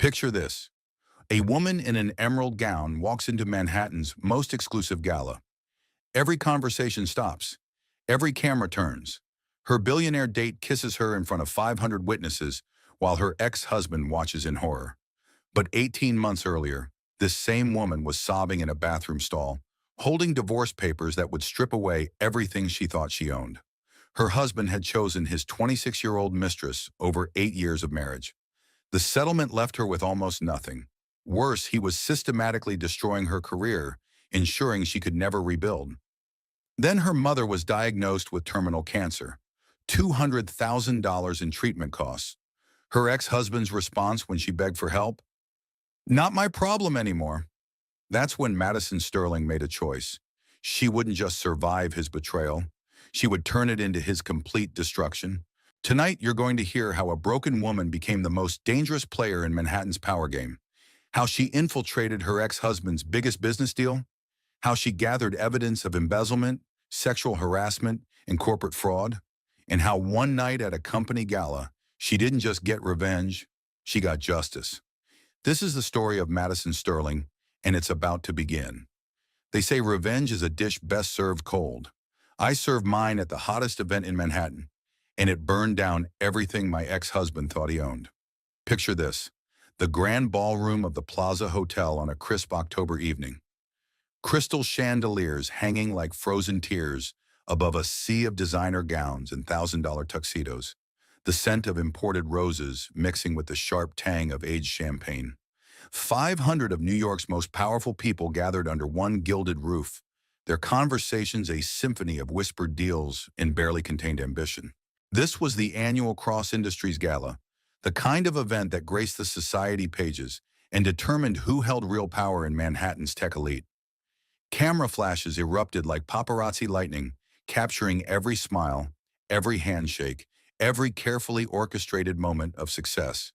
Picture this. A woman in an emerald gown walks into Manhattan's most exclusive gala. Every conversation stops. Every camera turns. Her billionaire date kisses her in front of 500 witnesses while her ex-husband watches in horror. But 18 months earlier, this same woman was sobbing in a bathroom stall, holding divorce papers that would strip away everything she thought she owned. Her husband had chosen his 26-year-old mistress over 8 years of marriage. The settlement left her with almost nothing. Worse, he was systematically destroying her career, ensuring she could never rebuild. Then her mother was diagnosed with terminal cancer. $200,000 in treatment costs. Her ex-husband's response when she begged for help? Not my problem anymore. That's when Madison Sterling made a choice. She wouldn't just survive his betrayal. She would turn it into his complete destruction. Tonight, you're going to hear how a broken woman became the most dangerous player in Manhattan's power game. How she infiltrated her ex-husband's biggest business deal. How she gathered evidence of embezzlement, sexual harassment, and corporate fraud. And how one night at a company gala, she didn't just get revenge, she got justice. This is the story of Madison Sterling, and it's about to begin. They say revenge is a dish best served cold. I served mine at the hottest event in Manhattan, and it burned down everything my ex-husband thought he owned. Picture this, the grand ballroom of the Plaza Hotel on a crisp October evening. Crystal chandeliers hanging like frozen tears above a sea of designer gowns and $1,000 tuxedos. The scent of imported roses mixing with the sharp tang of aged champagne. 500 of New York's most powerful people gathered under one gilded roof, their conversations a symphony of whispered deals and barely contained ambition. This was the annual Cross Industries Gala, the kind of event that graced the society pages and determined who held real power in Manhattan's tech elite. Camera flashes erupted like paparazzi lightning, capturing every smile, every handshake, every carefully orchestrated moment of success.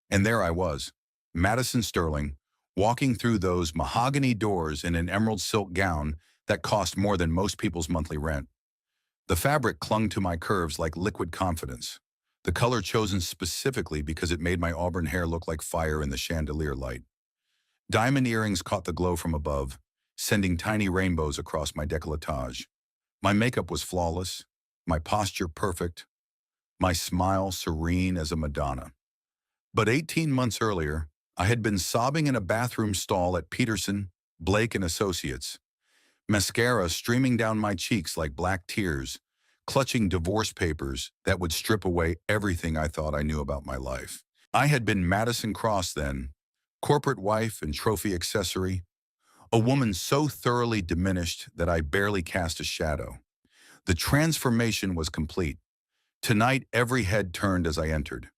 And there I was, Madison Sterling, walking through those mahogany doors in an emerald silk gown that cost more than most people's monthly rent. The fabric clung to my curves like liquid confidence, the color chosen specifically because it made my auburn hair look like fire in the chandelier light. Diamond earrings caught the glow from above, sending tiny rainbows across my décolletage. My makeup was flawless, my posture perfect, my smile serene as a Madonna. But 18 months earlier, I had been sobbing in a bathroom stall at Peterson, Blake and Associates, mascara streaming down my cheeks like black tears, clutching divorce papers that would strip away everything I thought I knew about my life. I had been Madison Cross then, corporate wife and trophy accessory, a woman so thoroughly diminished that I barely cast a shadow. The transformation was complete. Tonight, every head turned as I entered.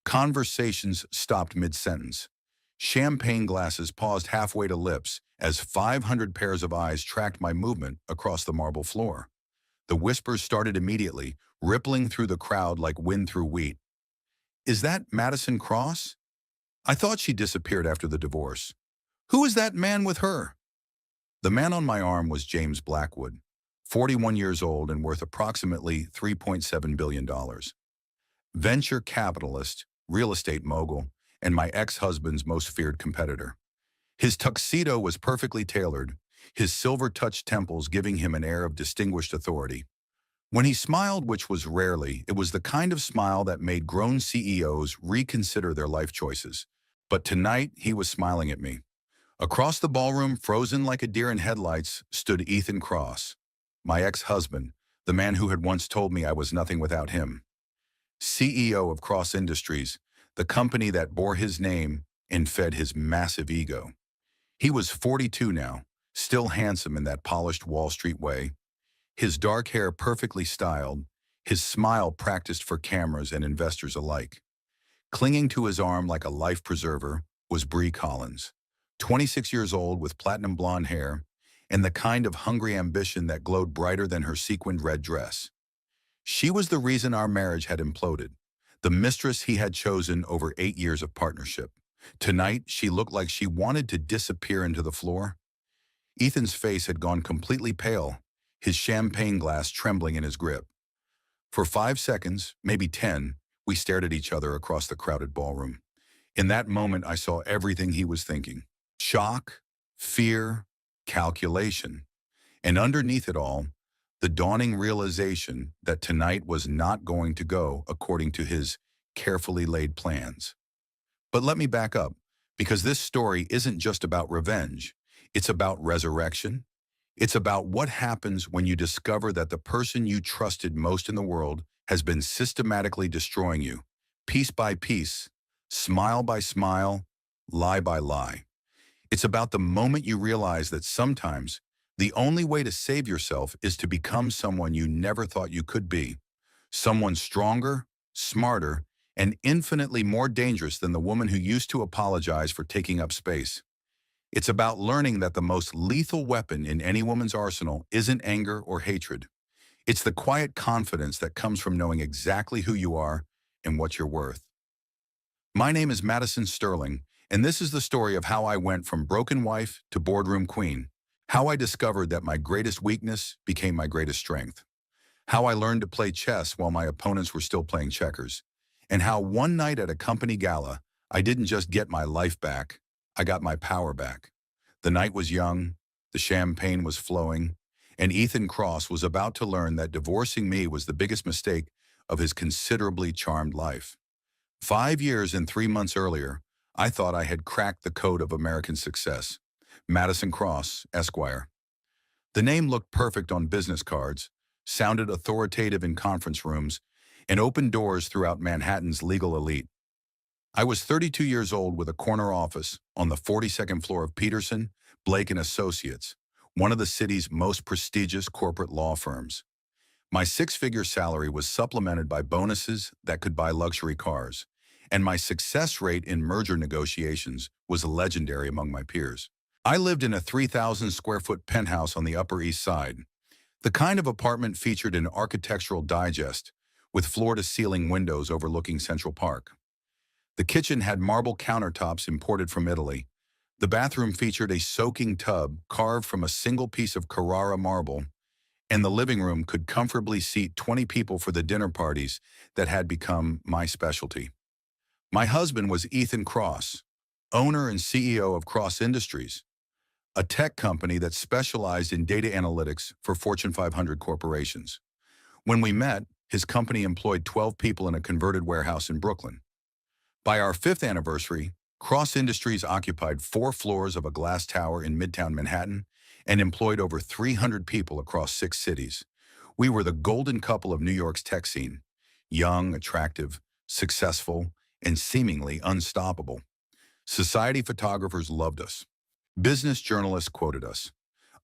Conversations stopped mid-sentence. Champagne glasses paused halfway to lips as 500 pairs of eyes tracked my movement across the marble floor. The whispers started immediately, rippling through the crowd like wind through wheat. Is that Madison Cross? I thought she disappeared after the divorce. Who is that man with her? The man on my arm was James Blackwood, 41 years old and worth approximately $3.7 billion. Venture capitalist, real estate mogul, and my ex-husband's most feared competitor. His tuxedo was perfectly tailored, his silver-touched temples giving him an air of distinguished authority. When he smiled, which was rarely, it was the kind of smile that made grown CEOs reconsider their life choices. But tonight, he was smiling at me. Across the ballroom, frozen like a deer in headlights, stood Ethan Cross, my ex-husband, the man who had once told me I was nothing without him. CEO of Cross Industries, the company that bore his name and fed his massive ego. He was 42 now, still handsome in that polished Wall Street way, his dark hair perfectly styled, his smile practiced for cameras and investors alike. Clinging to his arm like a life preserver was Bree Collins, 26 years old with platinum blonde hair and the kind of hungry ambition that glowed brighter than her sequined red dress. She was the reason our marriage had imploded, the mistress he had chosen over 8 years of partnership. Tonight, she looked like she wanted to disappear into the floor. Ethan's face had gone completely pale, his champagne glass trembling in his grip. For 5 seconds, maybe 10, we stared at each other across the crowded ballroom. In that moment, I saw everything he was thinking. Shock, fear, calculation. And underneath it all, the dawning realization that tonight was not going to go according to his carefully laid plans. But let me back up, because this story isn't just about revenge. It's about resurrection. It's about what happens when you discover that the person you trusted most in the world has been systematically destroying you, piece by piece, smile by smile, lie by lie. It's about the moment you realize that sometimes the only way to save yourself is to become someone you never thought you could be. Someone stronger, smarter, and infinitely more dangerous than the woman who used to apologize for taking up space. It's about learning that the most lethal weapon in any woman's arsenal isn't anger or hatred. It's the quiet confidence that comes from knowing exactly who you are and what you're worth. My name is Madison Sterling, and this is the story of how I went from broken wife to boardroom queen, how I discovered that my greatest weakness became my greatest strength, how I learned to play chess while my opponents were still playing checkers, and how one night at a company gala, I didn't just get my life back, I got my power back. The night was young, the champagne was flowing, and Ethan Cross was about to learn that divorcing me was the biggest mistake of his considerably charmed life. 5 years and 3 months earlier, I thought I had cracked the code of American success. Madison Cross, Esquire. The name looked perfect on business cards, sounded authoritative in conference rooms, and opened doors throughout Manhattan's legal elite. I was 32 years old with a corner office on the 42nd floor of Peterson, Blake and Associates, one of the city's most prestigious corporate law firms. My six-figure salary was supplemented by bonuses that could buy luxury cars, and my success rate in merger negotiations was legendary among my peers. I lived in a 3,000 square foot penthouse on the Upper East Side, the kind of apartment featured in Architectural Digest, with floor-to-ceiling windows overlooking Central Park. The kitchen had marble countertops imported from Italy. The bathroom featured a soaking tub carved from a single piece of Carrara marble, and the living room could comfortably seat 20 people for the dinner parties that had become my specialty. My husband was Ethan Cross, owner and CEO of Cross Industries, a tech company that specialized in data analytics for Fortune 500 corporations. When we met, his company employed 12 people in a converted warehouse in Brooklyn. By our 5th anniversary, Cross Industries occupied 4 floors of a glass tower in Midtown Manhattan and employed over 300 people across 6 cities. We were the golden couple of New York's tech scene, young, attractive, successful, and seemingly unstoppable. Society photographers loved us. Business journalists quoted us.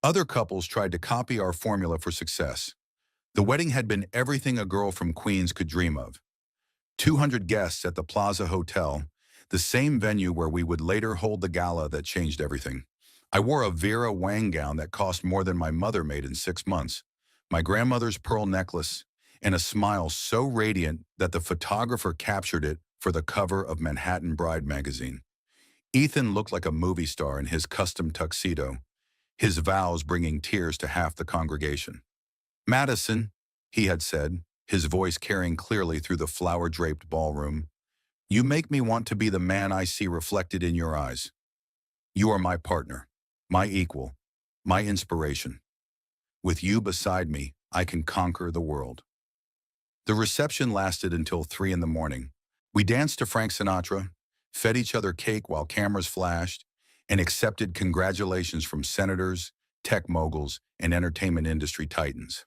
Other couples tried to copy our formula for success. The wedding had been everything a girl from Queens could dream of. 200 guests at the Plaza Hotel, the same venue where we would later hold the gala that changed everything. I wore a Vera Wang gown that cost more than my mother made in 6 months, my grandmother's pearl necklace, and a smile so radiant that the photographer captured it for the cover of Manhattan Bride magazine. Ethan looked like a movie star in his custom tuxedo, his vows bringing tears to half the congregation. "Madison," he had said, his voice carrying clearly through the flower-draped ballroom, "you make me want to be the man I see reflected in your eyes. You are my partner, my equal, my inspiration. With you beside me, I can conquer the world." The reception lasted until 3 in the morning. We danced to Frank Sinatra, fed each other cake while cameras flashed, and accepted congratulations from senators, tech moguls, and entertainment industry titans.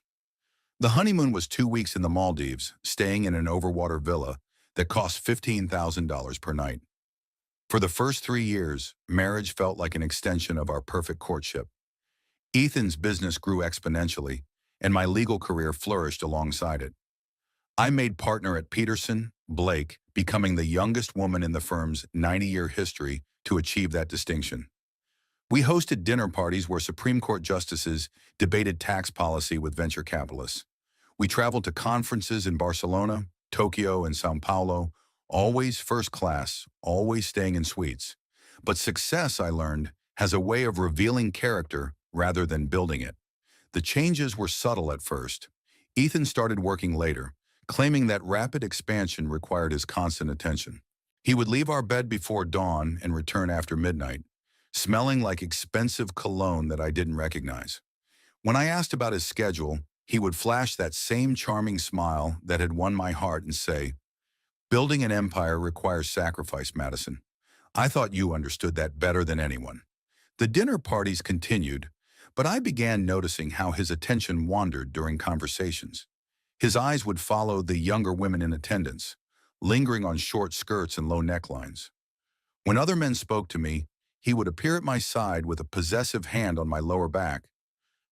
The honeymoon was 2 weeks in the Maldives, staying in an overwater villa that cost $15,000 per night. For the first 3 years, marriage felt like an extension of our perfect courtship. Ethan's business grew exponentially, and my legal career flourished alongside it. I made partner at Peterson, Blake, becoming the youngest woman in the firm's 90-year history to achieve that distinction. We hosted dinner parties where Supreme Court justices debated tax policy with venture capitalists. We traveled to conferences in Barcelona, Tokyo, and Sao Paulo, always first class, always staying in suites. But success, I learned, has a way of revealing character rather than building it. The changes were subtle at first. Ethan started working later, claiming that rapid expansion required his constant attention. He would leave our bed before dawn and return after midnight, smelling like expensive cologne that I didn't recognize. When I asked about his schedule, he would flash that same charming smile that had won my heart and say, "Building an empire requires sacrifice, Madison. I thought you understood that better than anyone." The dinner parties continued, but I began noticing how his attention wandered during conversations. His eyes would follow the younger women in attendance, lingering on short skirts and low necklines. When other men spoke to me, he would appear at my side with a possessive hand on my lower back.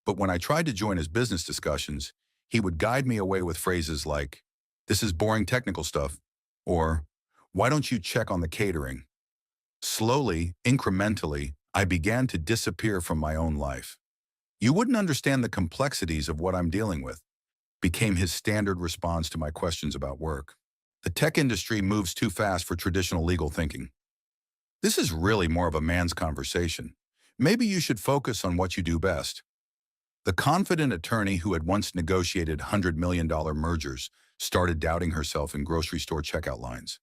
But when I tried to join his business discussions, he would guide me away with phrases like, "This is boring technical stuff," or "Why don't you check on the catering?" Slowly, incrementally, I began to disappear from my own life. "You wouldn't understand the complexities of what I'm dealing with," became his standard response to my questions about work. "The tech industry moves too fast for traditional legal thinking. This is really more of a man's conversation. Maybe you should focus on what you do best." The confident attorney who had once negotiated $100 million mergers started doubting herself in grocery store checkout lines.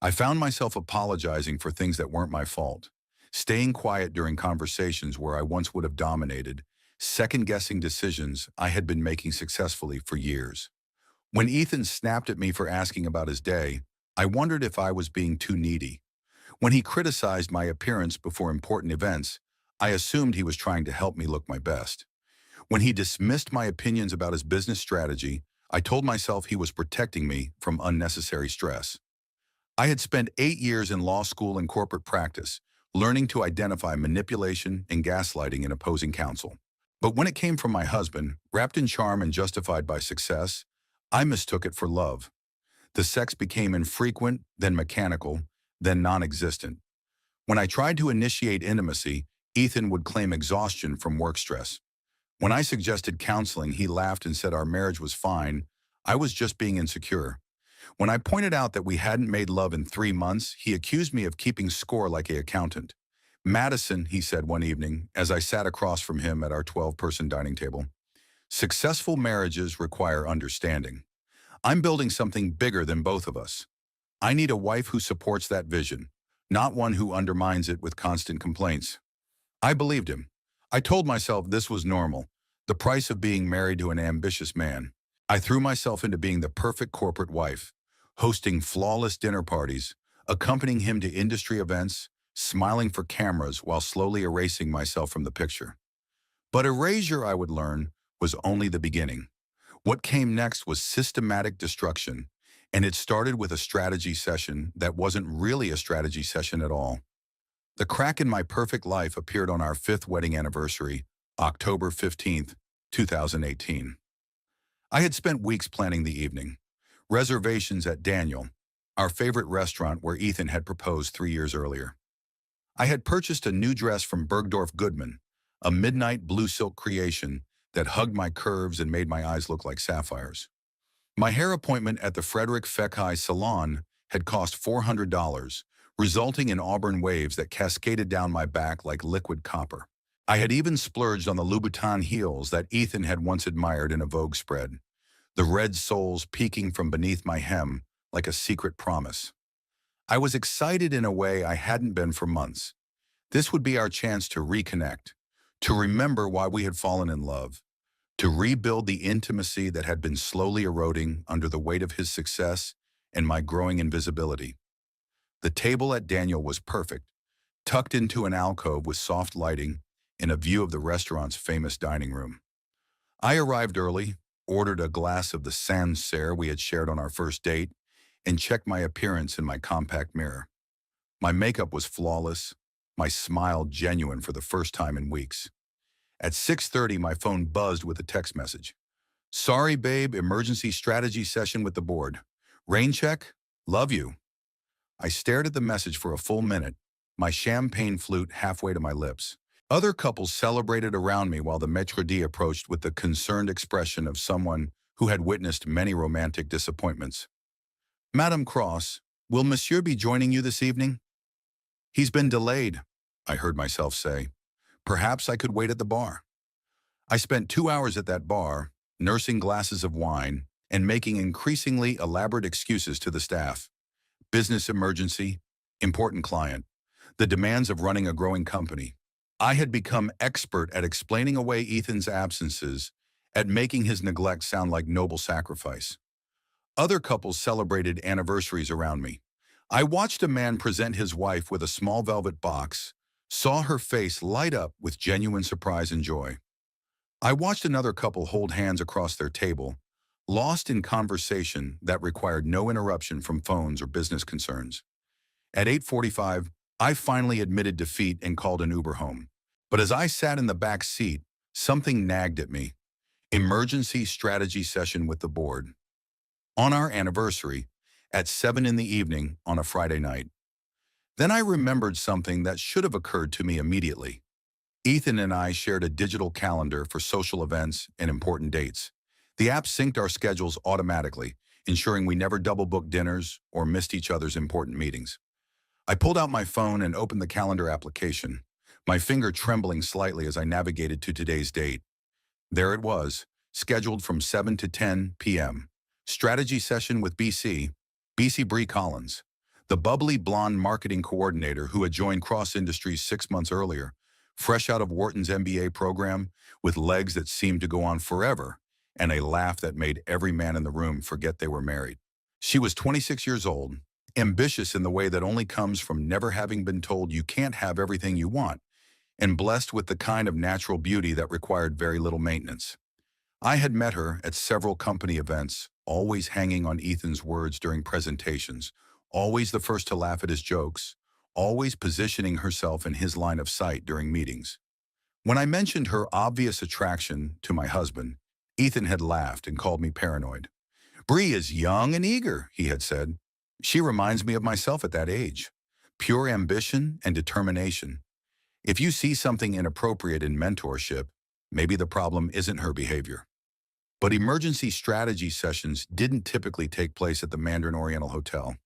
I found myself apologizing for things that weren't my fault, staying quiet during conversations where I once would have dominated, second-guessing decisions I had been making successfully for years. When Ethan snapped at me for asking about his day, I wondered if I was being too needy. When he criticized my appearance before important events, I assumed he was trying to help me look my best. When he dismissed my opinions about his business strategy, I told myself he was protecting me from unnecessary stress. I had spent 8 years in law school and corporate practice, learning to identify manipulation and gaslighting in opposing counsel. But when it came from my husband, wrapped in charm and justified by success, I mistook it for love. The sex became infrequent, then mechanical, then non-existent. When I tried to initiate intimacy, Ethan would claim exhaustion from work stress. When I suggested counseling, he laughed and said our marriage was fine. I was just being insecure. When I pointed out that we hadn't made love in 3 months, he accused me of keeping score like an accountant. "Madison," he said one evening, as I sat across from him at our 12-person dining table, "successful marriages require understanding. I'm building something bigger than both of us. I need a wife who supports that vision, not one who undermines it with constant complaints." I believed him. I told myself this was normal, the price of being married to an ambitious man. I threw myself into being the perfect corporate wife, hosting flawless dinner parties, accompanying him to industry events, smiling for cameras while slowly erasing myself from the picture. But erasure, I would learn, was only the beginning. What came next was systematic destruction, and it started with a strategy session that wasn't really a strategy session at all. The crack in my perfect life appeared on our 5th wedding anniversary, October 15th, 2018. I had spent weeks planning the evening. Reservations at Daniel, our favorite restaurant where Ethan had proposed 3 years earlier. I had purchased a new dress from Bergdorf Goodman, a midnight blue silk creation that hugged my curves and made my eyes look like sapphires. My hair appointment at the Frederick Fekkai Salon had cost $400, resulting in auburn waves that cascaded down my back like liquid copper. I had even splurged on the Louboutin heels that Ethan had once admired in a Vogue spread, the red soles peeking from beneath my hem like a secret promise. I was excited in a way I hadn't been for months. This would be our chance to reconnect, to remember why we had fallen in love, to rebuild the intimacy that had been slowly eroding under the weight of his success and my growing invisibility. The table at Daniel was perfect, tucked into an alcove with soft lighting and a view of the restaurant's famous dining room. I arrived early, ordered a glass of the Sancerre we had shared on our first date, and checked my appearance in my compact mirror. My makeup was flawless, my smile genuine for the first time in weeks. At 6:30, my phone buzzed with a text message. "Sorry, babe, emergency strategy session with the board. Rain check? Love you." I stared at the message for a full minute, my champagne flute halfway to my lips. Other couples celebrated around me while the maître d' approached with the concerned expression of someone who had witnessed many romantic disappointments. "Madame Cross, will Monsieur be joining you this evening?" "He's been delayed," I heard myself say. Perhaps I could wait at the bar. I spent 2 hours at that bar, nursing glasses of wine and making increasingly elaborate excuses to the staff. business emergency, important client, the demands of running a growing company. I had become expert at explaining away Ethan's absences, at making his neglect sound like noble sacrifice. Other couples celebrated anniversaries around me. I watched a man present his wife with a small velvet box, saw her face light up with genuine surprise and joy. I watched another couple hold hands across their table, lost in conversation that required no interruption from phones or business concerns. At 8:45, I finally admitted defeat and called an Uber home. But as I sat in the back seat, something nagged at me. Emergency strategy session with the board. On our anniversary, at 7 in the evening on a Friday night. Then I remembered something that should have occurred to me immediately. Ethan and I shared a digital calendar for social events and important dates. The app synced our schedules automatically, ensuring we never double-booked dinners or missed each other's important meetings. I pulled out my phone and opened the calendar application, my finger trembling slightly as I navigated to today's date. There it was, scheduled from 7 to 10 p.m. Strategy session with BC Bree Collins, the bubbly blonde marketing coordinator who had joined Cross Industries 6 months earlier, fresh out of Wharton's MBA program, with legs that seemed to go on forever, and a laugh that made every man in the room forget they were married. She was 26 years old, ambitious in the way that only comes from never having been told you can't have everything you want, and blessed with the kind of natural beauty that required very little maintenance. I had met her at several company events, always hanging on Ethan's words during presentations, always the first to laugh at his jokes, always positioning herself in his line of sight during meetings. When I mentioned her obvious attraction to my husband, Ethan had laughed and called me paranoid. "Bree is young and eager," he had said. "She reminds me of myself at that age. Pure ambition and determination. If you see something inappropriate in mentorship, maybe the problem isn't her behavior." But emergency strategy sessions didn't typically take place at the Mandarin Oriental Hotel.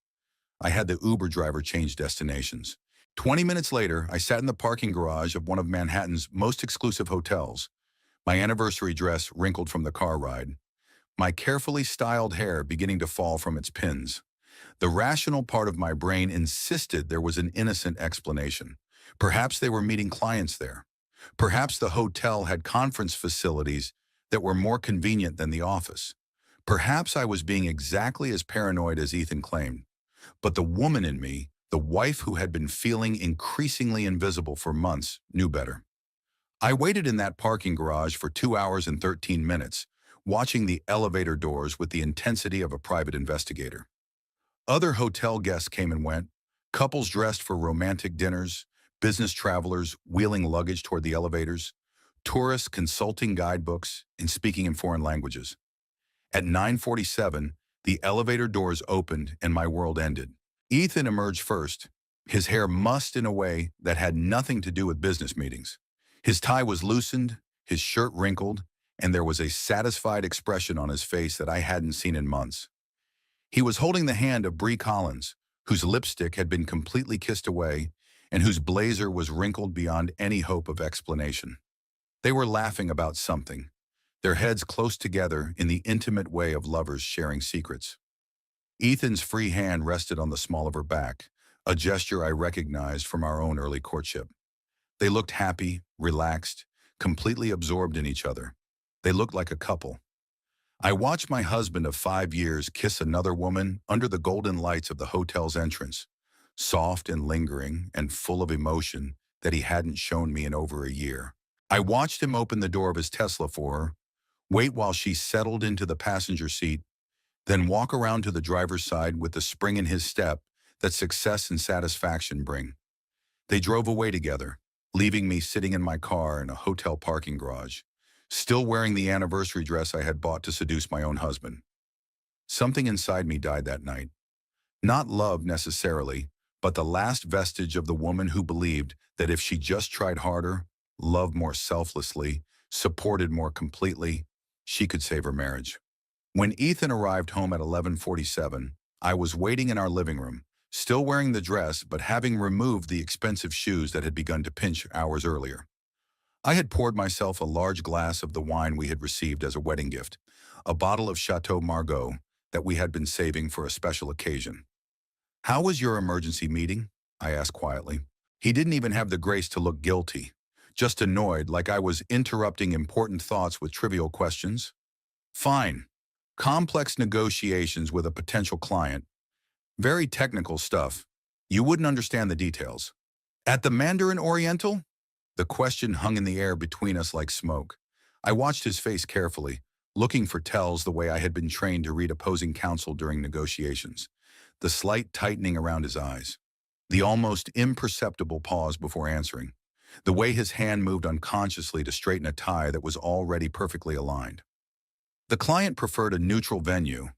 I had the Uber driver change destinations. 20 minutes later, I sat in the parking garage of one of Manhattan's most exclusive hotels, my anniversary dress wrinkled from the car ride, my carefully styled hair beginning to fall from its pins. The rational part of my brain insisted there was an innocent explanation. Perhaps they were meeting clients there. Perhaps the hotel had conference facilities that were more convenient than the office. Perhaps I was being exactly as paranoid as Ethan claimed. But the woman in me, the wife who had been feeling increasingly invisible for months, knew better. I waited in that parking garage for 2 hours and 13 minutes, watching the elevator doors with the intensity of a private investigator. Other hotel guests came and went, couples dressed for romantic dinners, business travelers wheeling luggage toward the elevators, tourists consulting guidebooks and speaking in foreign languages. At 9:47, the elevator doors opened and my world ended. Ethan emerged first, his hair mussed in a way that had nothing to do with business meetings. His tie was loosened, his shirt wrinkled, and there was a satisfied expression on his face that I hadn't seen in months. He was holding the hand of Bree Collins, whose lipstick had been completely kissed away and whose blazer was wrinkled beyond any hope of explanation. They were laughing about something, their heads close together in the intimate way of lovers sharing secrets. Ethan's free hand rested on the small of her back, a gesture I recognized from our own early courtship. They looked happy, relaxed, completely absorbed in each other. They looked like a couple. I watched my husband of 5 years kiss another woman under the golden lights of the hotel's entrance, soft and lingering and full of emotion that he hadn't shown me in over a year. I watched him open the door of his Tesla for her, wait while she settled into the passenger seat, then walk around to the driver's side with the spring in his step that success and satisfaction bring. They drove away together, leaving me sitting in my car in a hotel parking garage, still wearing the anniversary dress I had bought to seduce my own husband. Something inside me died that night. Not love necessarily, but the last vestige of the woman who believed that if she just tried harder, loved more selflessly, supported more completely, she could save her marriage. When Ethan arrived home at 11:47, I was waiting in our living room, still wearing the dress but having removed the expensive shoes that had begun to pinch hours earlier. I had poured myself a large glass of the wine we had received as a wedding gift, a bottle of Chateau Margaux that we had been saving for a special occasion. "How was your emergency meeting?" I asked quietly. He didn't even have the grace to look guilty, just annoyed like I was interrupting important thoughts with trivial questions. "Fine. Complex negotiations with a potential client. Very technical stuff. You wouldn't understand the details." "At the Mandarin Oriental?" The question hung in the air between us like smoke. I watched his face carefully, looking for tells the way I had been trained to read opposing counsel during negotiations. The slight tightening around his eyes. The almost imperceptible pause before answering. The way his hand moved unconsciously to straighten a tie that was already perfectly aligned. The client preferred a neutral venue.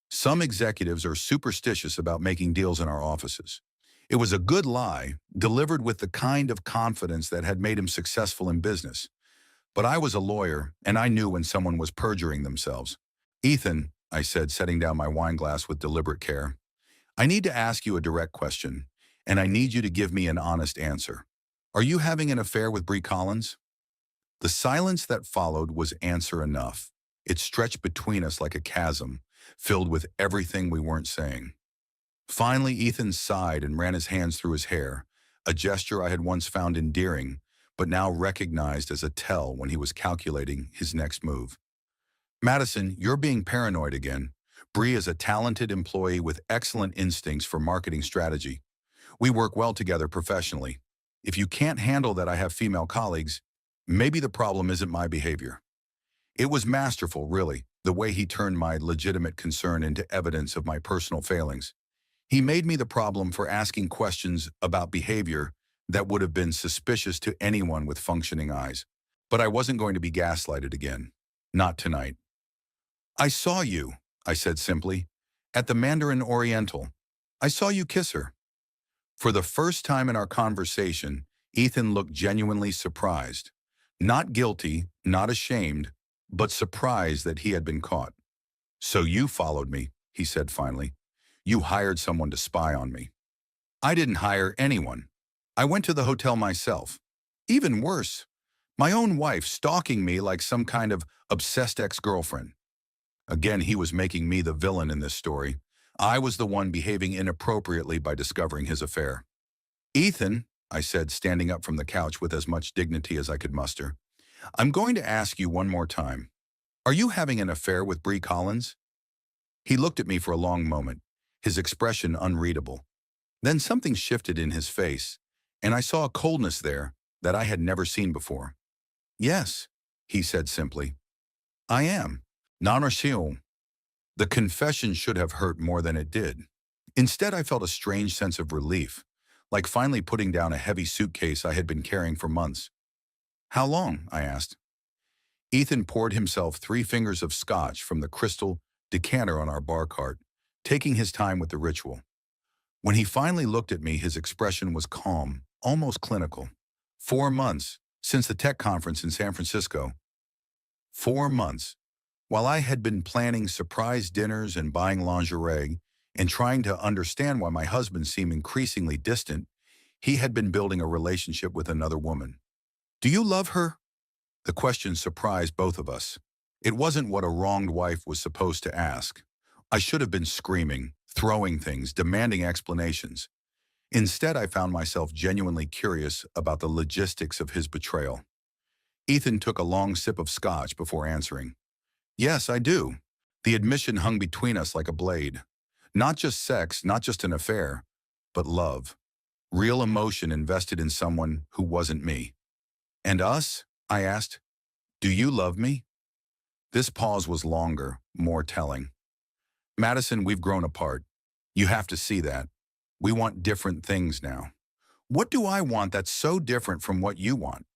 Some executives are superstitious about making deals in our offices. It was a good lie, delivered with the kind of confidence that had made him successful in business. But I was a lawyer, and I knew when someone was perjuring themselves. "Ethan," I said, setting down my wine glass with deliberate care, "I need to ask you a direct question, and I need you to give me an honest answer. Are you having an affair with Bree Collins?" The silence that followed was answer enough. It stretched between us like a chasm, filled with everything we weren't saying. Finally, Ethan sighed and ran his hands through his hair, a gesture I had once found endearing, but now recognized as a tell when he was calculating his next move. "Madison, you're being paranoid again. Bree is a talented employee with excellent instincts for marketing strategy. We work well together professionally. If you can't handle that I have female colleagues, maybe the problem isn't my behavior." It was masterful, really, the way he turned my legitimate concern into evidence of my personal failings. He made me the problem for asking questions about behavior that would have been suspicious to anyone with functioning eyes. But I wasn't going to be gaslighted again. Not tonight. "I saw you," I said simply, "at the Mandarin Oriental. I saw you kiss her." For the first time in our conversation, Ethan looked genuinely surprised. Not guilty, not ashamed, but surprised that he had been caught. "So you followed me," he said finally. "You hired someone to spy on me." "I didn't hire anyone. I went to the hotel myself. Even worse, my own wife stalking me like some kind of obsessed ex-girlfriend." Again, he was making me the villain in this story. I was the one behaving inappropriately by discovering his affair. "Ethan," I said, standing up from the couch with as much dignity as I could muster, "I'm going to ask you one more time. Are you having an affair with Bree Collins?" He looked at me for a long moment, his expression unreadable. Then something shifted in his face, and I saw a coldness there that I had never seen before. "Yes," he said simply. "I am. Non-racial." The confession should have hurt more than it did. Instead, I felt a strange sense of relief, like finally putting down a heavy suitcase I had been carrying for months. "How long?" I asked. Ethan poured himself 3 fingers of scotch from the crystal decanter on our bar cart, taking his time with the ritual. When he finally looked at me, his expression was calm, almost clinical. 4 months, since the tech conference in San Francisco. 4 months. While I had been planning surprise dinners and buying lingerie and trying to understand why my husband seemed increasingly distant, he had been building a relationship with another woman. "Do you love her?" The question surprised both of us. It wasn't what a wronged wife was supposed to ask. I should have been screaming, throwing things, demanding explanations. Instead, I found myself genuinely curious about the logistics of his betrayal. Ethan took a long sip of scotch before answering. "Yes, I do." The admission hung between us like a blade. Not just sex, not just an affair, but love. Real emotion invested in someone who wasn't me. "And us?" I asked. "Do you love me?" This pause was longer, more telling. "Madison, we've grown apart. You have to see that. We want different things now." "What do I want that's so different from what you want?"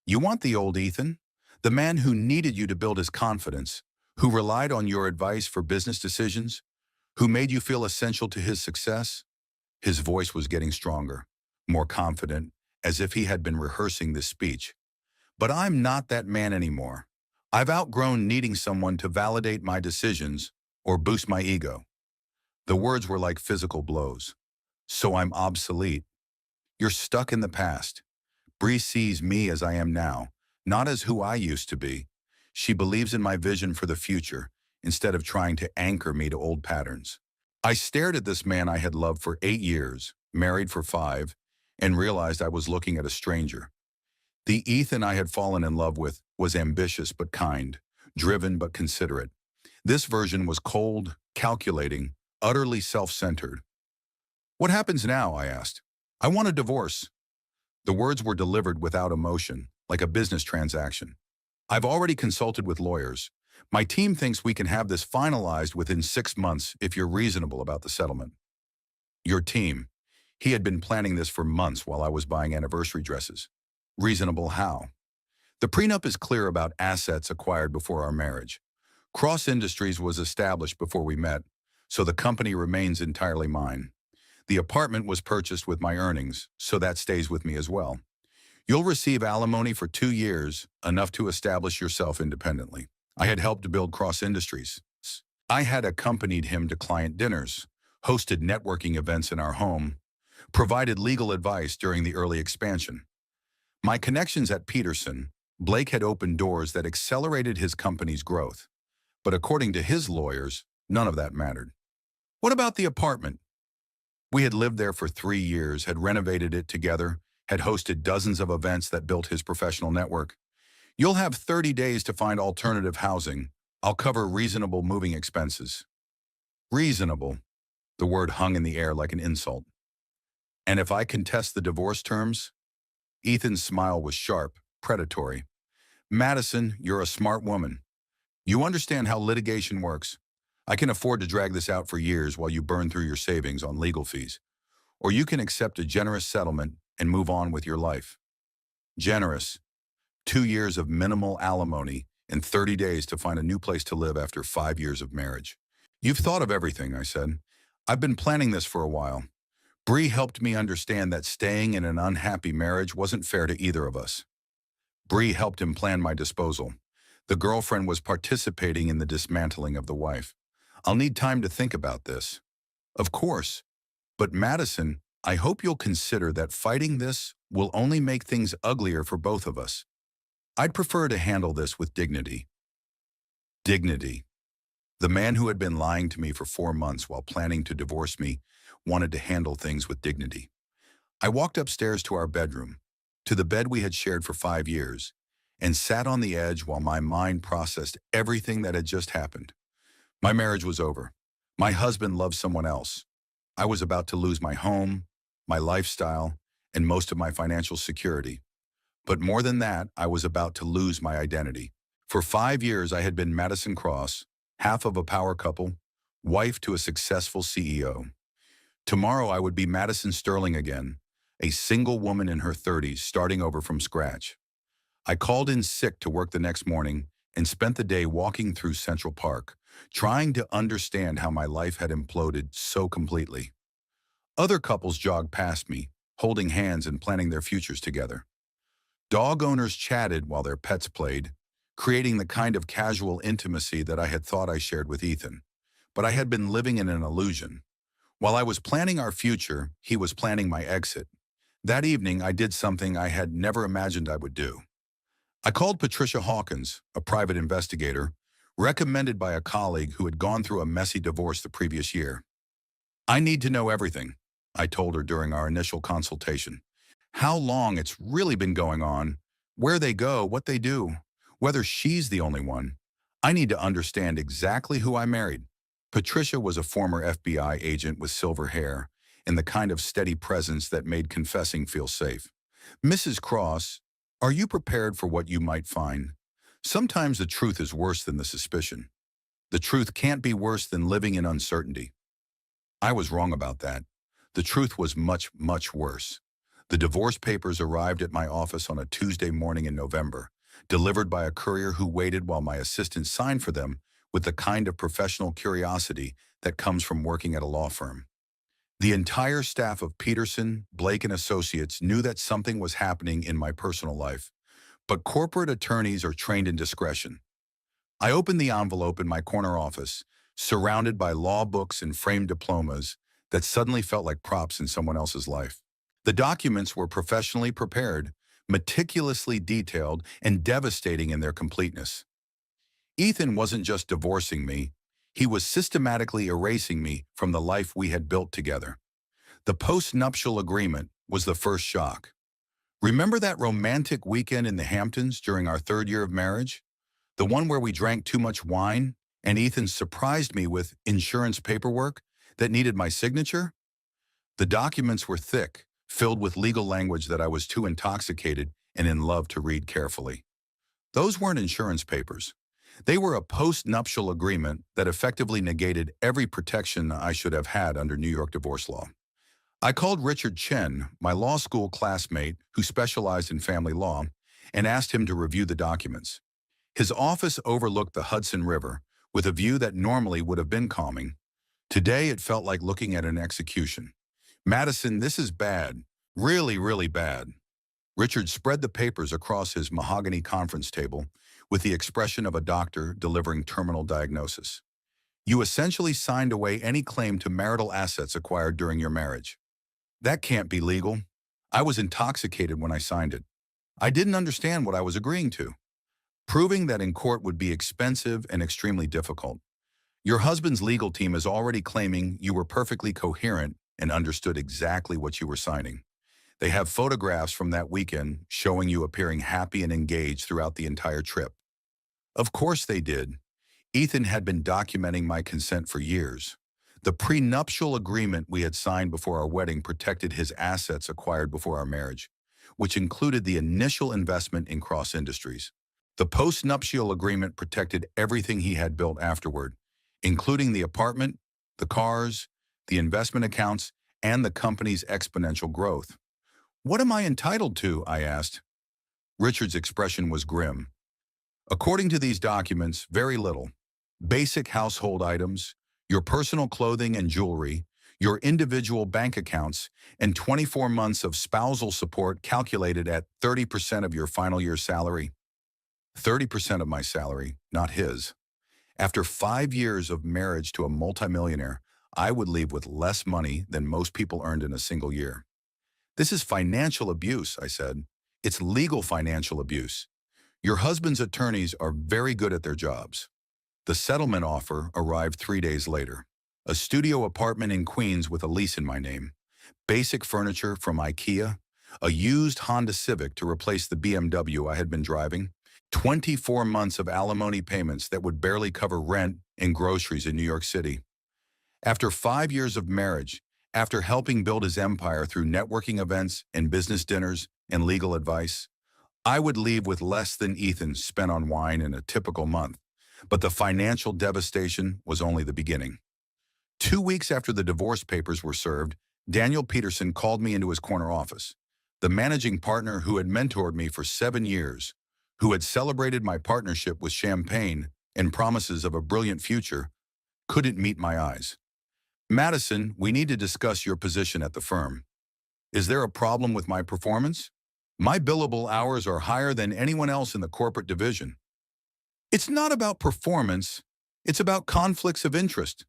"You want the old Ethan, the man who needed you to build his confidence, who relied on your advice for business decisions, who made you feel essential to his success." His voice was getting stronger, more confident, as if he had been rehearsing this speech. "But I'm not that man anymore. I've outgrown needing someone to validate my decisions or boost my ego." The words were like physical blows. "So I'm obsolete. You're stuck in the past. Bree sees me as I am now, not as who I used to be. She believes in my vision for the future instead of trying to anchor me to old patterns." I stared at this man I had loved for 8 years, married for 5, and realized I was looking at a stranger. The Ethan I had fallen in love with was ambitious but kind, driven but considerate. This version was cold, calculating, utterly self-centered. "What happens now?" I asked. "I want a divorce." The words were delivered without emotion, like a business transaction. "I've already consulted with lawyers. My team thinks we can have this finalized within 6 months if you're reasonable about the settlement." Your team. He had been planning this for months while I was buying anniversary dresses. Reasonable how? The prenup is clear about assets acquired before our marriage. Cross Industries was established before we met, so the company remains entirely mine. The apartment was purchased with my earnings, so that stays with me as well. You'll receive alimony for 2 years, enough to establish yourself independently. I had helped build Cross Industries. I had accompanied him to client dinners, hosted networking events in our home, provided legal advice during the early expansion. My connections at Peterson, Blake had opened doors that accelerated his company's growth. But according to his lawyers, none of that mattered. What about the apartment? We had lived there for 3 years, had renovated it together, had hosted dozens of events that built his professional network. "You'll have 30 days to find alternative housing. I'll cover reasonable moving expenses." Reasonable. The word hung in the air like an insult. "And if I contest the divorce terms?" Ethan's smile was sharp, predatory. "Madison, you're a smart woman. You understand how litigation works. I can afford to drag this out for years while you burn through your savings on legal fees. Or you can accept a generous settlement and move on with your life." Generous. 2 years of minimal alimony and 30 days to find a new place to live after 5 years of marriage. "You've thought of everything," I said. "I've been planning this for a while. Bree helped me understand that staying in an unhappy marriage wasn't fair to either of us." Bree helped him plan my disposal. The girlfriend was participating in the dismantling of the wife. "I'll need time to think about this." "Of course. But Madison, I hope you'll consider that fighting this will only make things uglier for both of us. I'd prefer to handle this with dignity." Dignity. The man who had been lying to me for 4 months while planning to divorce me wanted to handle things with dignity. I walked upstairs to our bedroom, to the bed we had shared for 5 years, and sat on the edge while my mind processed everything that had just happened. My marriage was over. My husband loved someone else. I was about to lose my home, my lifestyle, and most of my financial security. But more than that, I was about to lose my identity. For 5 years, I had been Madison Cross, half of a power couple, wife to a successful CEO. Tomorrow, I would be Madison Sterling again, a single woman in her 30s, starting over from scratch. I called in sick to work the next morning and spent the day walking through Central Park, trying to understand how my life had imploded so completely. Other couples jogged past me, holding hands and planning their futures together. Dog owners chatted while their pets played, creating the kind of casual intimacy that I had thought I shared with Ethan. But I had been living in an illusion. While I was planning our future, he was planning my exit. That evening, I did something I had never imagined I would do. I called Patricia Hawkins, a private investigator, recommended by a colleague who had gone through a messy divorce the previous year. "I need to know everything," I told her during our initial consultation. "How long it's really been going on, where they go, what they do, whether she's the only one. I need to understand exactly who I married." Patricia was a former FBI agent with silver hair and the kind of steady presence that made confessing feel safe. "Mrs. Cross, are you prepared for what you might find? Sometimes the truth is worse than the suspicion. The truth can't be worse than living in uncertainty." I was wrong about that. The truth was much, much worse. The divorce papers arrived at my office on a Tuesday morning in November, delivered by a courier who waited while my assistant signed for them with the kind of professional curiosity that comes from working at a law firm. The entire staff of Peterson, Blake and Associates knew that something was happening in my personal life, but corporate attorneys are trained in discretion. I opened the envelope in my corner office, surrounded by law books and framed diplomas that suddenly felt like props in someone else's life. The documents were professionally prepared, meticulously detailed, and devastating in their completeness. Ethan wasn't just divorcing me, He was systematically erasing me from the life we had built together. The post-nuptial agreement was the first shock. Remember that romantic weekend in the Hamptons during our third year of marriage? The one where we drank too much wine and Ethan surprised me with insurance paperwork that needed my signature? The documents were thick, filled with legal language that I was too intoxicated and in love to read carefully. Those weren't insurance papers. They were a post-nuptial agreement that effectively negated every protection I should have had under New York divorce law. I called Richard Chen, my law school classmate who specialized in family law, and asked him to review the documents. His office overlooked the Hudson River, with a view that normally would have been calming. Today it felt like looking at an execution. "Madison, this is bad. Really, really bad." Richard spread the papers across his mahogany conference table with the expression of a doctor delivering terminal diagnosis. "You essentially signed away any claim to marital assets acquired during your marriage. That can't be legal. I was intoxicated when I signed it. I didn't understand what I was agreeing to." Proving that in court would be expensive and extremely difficult. Your husband's legal team is already claiming you were perfectly coherent and understood exactly what you were signing. They have photographs from that weekend showing you appearing happy and engaged throughout the entire trip. Of course they did. Ethan had been documenting my consent for years. The prenuptial agreement we had signed before our wedding protected his assets acquired before our marriage, which included the initial investment in Cross Industries. The post-nuptial agreement protected everything he had built afterward, including the apartment, the cars, the investment accounts, and the company's exponential growth. "What am I entitled to?" I asked. Richard's expression was grim. "According to these documents, very little. Basic household items, your personal clothing and jewelry, your individual bank accounts, and 24 months of spousal support calculated at 30% of your final year's salary." 30% of my salary, not his. After 5 years of marriage to a multimillionaire, I would leave with less money than most people earned in a single year. "This is financial abuse," I said. "It's legal financial abuse. Your husband's attorneys are very good at their jobs." The settlement offer arrived 3 days later. A studio apartment in Queens with a lease in my name. Basic furniture from IKEA. A used Honda Civic to replace the BMW I had been driving. 24 months of alimony payments that would barely cover rent and groceries in New York City. After 5 years of marriage, after helping build his empire through networking events and business dinners and legal advice, I would leave with less than Ethan spent on wine in a typical month. But the financial devastation was only the beginning. 2 weeks after the divorce papers were served, Daniel Peterson called me into his corner office. The managing partner who had mentored me for 7 years, who had celebrated my partnership with champagne and promises of a brilliant future, couldn't meet my eyes. "Madison, we need to discuss your position at the firm. Is there a problem with my performance? My billable hours are higher than anyone else in the corporate division." "It's not about performance, it's about conflicts of interest."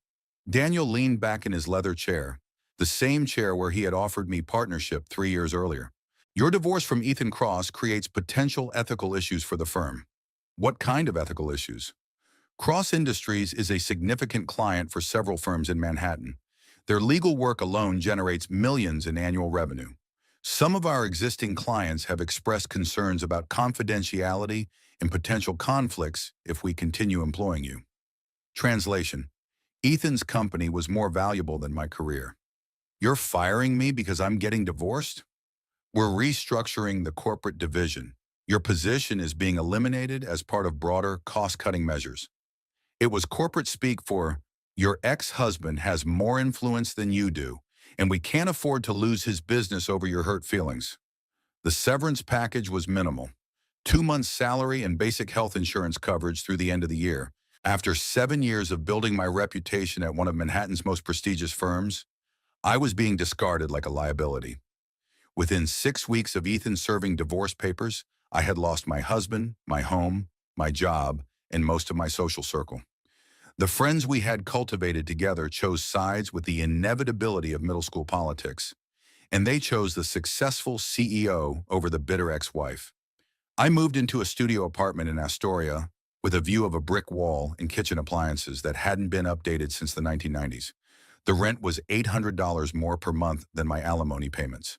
Daniel leaned back in his leather chair, the same chair where he had offered me partnership 3 years earlier. "Your divorce from Ethan Cross creates potential ethical issues for the firm." "What kind of ethical issues?" "Cross Industries is a significant client for several firms in Manhattan. Their legal work alone generates millions in annual revenue. Some of our existing clients have expressed concerns about confidentiality and potential conflicts if we continue employing you." Translation: Ethan's company was more valuable than my career. "You're firing me because I'm getting divorced?" "We're restructuring the corporate division. Your position is being eliminated as part of broader cost-cutting measures." It was corporate speak for, "Your ex-husband has more influence than you do, and we can't afford to lose his business over your hurt feelings." The severance package was minimal. 2 months' salary and basic health insurance coverage through the end of the year. After 7 years of building my reputation at one of Manhattan's most prestigious firms, I was being discarded like a liability. Within 6 weeks of Ethan serving divorce papers, I had lost my husband, my home, my job, and most of my social circle. The friends we had cultivated together chose sides with the inevitability of middle school politics, and they chose the successful CEO over the bitter ex-wife. I moved into a studio apartment in Astoria, with a view of a brick wall and kitchen appliances that hadn't been updated since the 1990s. The rent was $800 more per month than my alimony payments.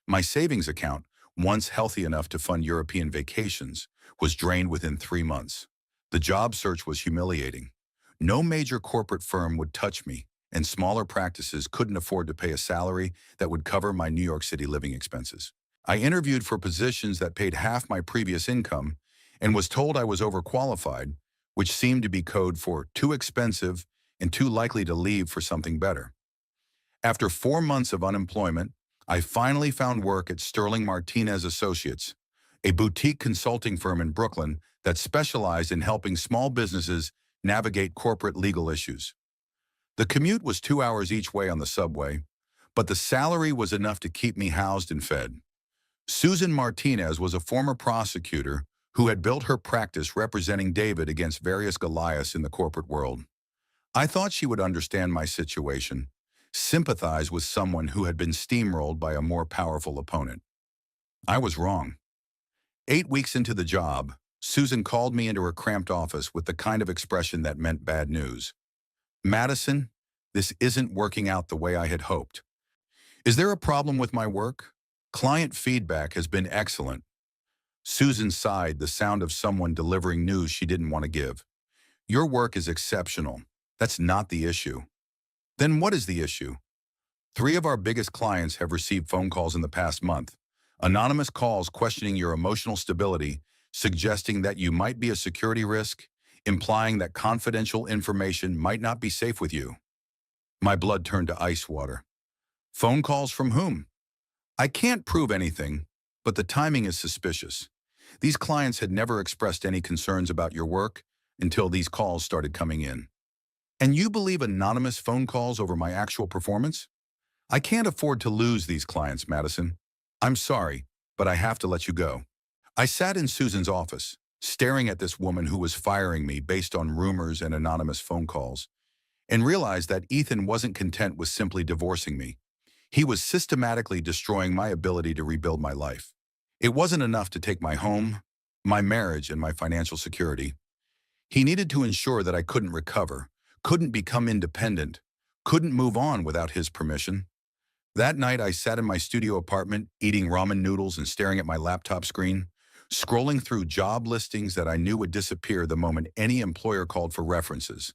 My savings account, once healthy enough to fund European vacations, was drained within 3 months. The job search was humiliating. No major corporate firm would touch me, and smaller practices couldn't afford to pay a salary that would cover my New York City living expenses. I interviewed for positions that paid half my previous income and was told I was overqualified, which seemed to be code for too expensive and too likely to leave for something better. After 4 months of unemployment, I finally found work at Sterling Martinez Associates, a boutique consulting firm in Brooklyn that specialized in helping small businesses navigate corporate legal issues. The commute was 2 hours each way on the subway, but the salary was enough to keep me housed and fed. Susan Martinez was a former prosecutor who had built her practice representing David against various Goliaths in the corporate world. I thought she would understand my situation, sympathize with someone who had been steamrolled by a more powerful opponent. I was wrong. 8 weeks into the job, Susan called me into her cramped office with the kind of expression that meant bad news. "Madison, this isn't working out the way I had hoped. Is there a problem with my work? Client feedback has been excellent." Susan sighed, the sound of someone delivering news she didn't want to give. "Your work is exceptional. That's not the issue." "Then what is the issue?" "3 of our biggest clients have received phone calls in the past month. Anonymous calls questioning your emotional stability, suggesting that you might be a security risk, implying that confidential information might not be safe with you." My blood turned to ice water. "Phone calls from whom?" "I can't prove anything, but the timing is suspicious. These clients had never expressed any concerns about your work until these calls started coming in." "And you believe anonymous phone calls over my actual performance?" "I can't afford to lose these clients, Madison. I'm sorry, but I have to let you go." I sat in Susan's office, staring at this woman who was firing me based on rumors and anonymous phone calls, and realized that Ethan wasn't content with simply divorcing me. He was systematically destroying my ability to rebuild my life. It wasn't enough to take my home, my marriage, and my financial security. He needed to ensure that I couldn't recover, couldn't become independent, couldn't move on without his permission. That night, I sat in my studio apartment, eating ramen noodles and staring at my laptop screen, scrolling through job listings that I knew would disappear the moment any employer called for references.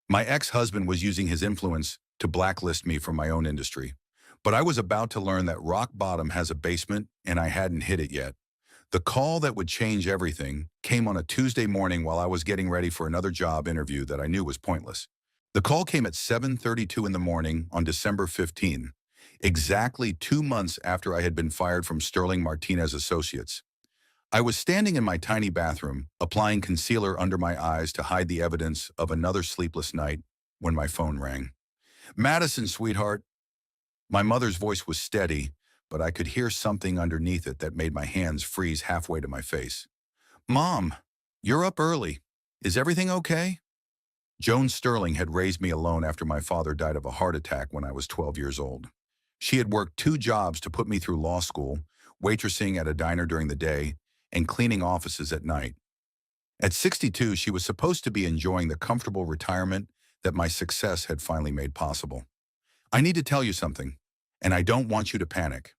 My ex-husband was using his influence to blacklist me from my own industry. But I was about to learn that rock bottom has a basement, and I hadn't hit it yet. The call that would change everything came on a Tuesday morning while I was getting ready for another job interview that I knew was pointless. The call came at 7:32 in the morning on December 15, exactly 2 months after I had been fired from Sterling Martinez Associates. I was standing in my tiny bathroom, applying concealer under my eyes to hide the evidence of another sleepless night, when my phone rang. "Madison, sweetheart." My mother's voice was steady, but I could hear something underneath it that made my hands freeze halfway to my face. "Mom, you're up early. Is everything okay?" Joan Sterling had raised me alone after my father died of a heart attack when I was 12 years old. She had worked 2 jobs to put me through law school, waitressing at a diner during the day and cleaning offices at night. At 62, she was supposed to be enjoying the comfortable retirement that my success had finally made possible. "I need to tell you something, and I don't want you to panic."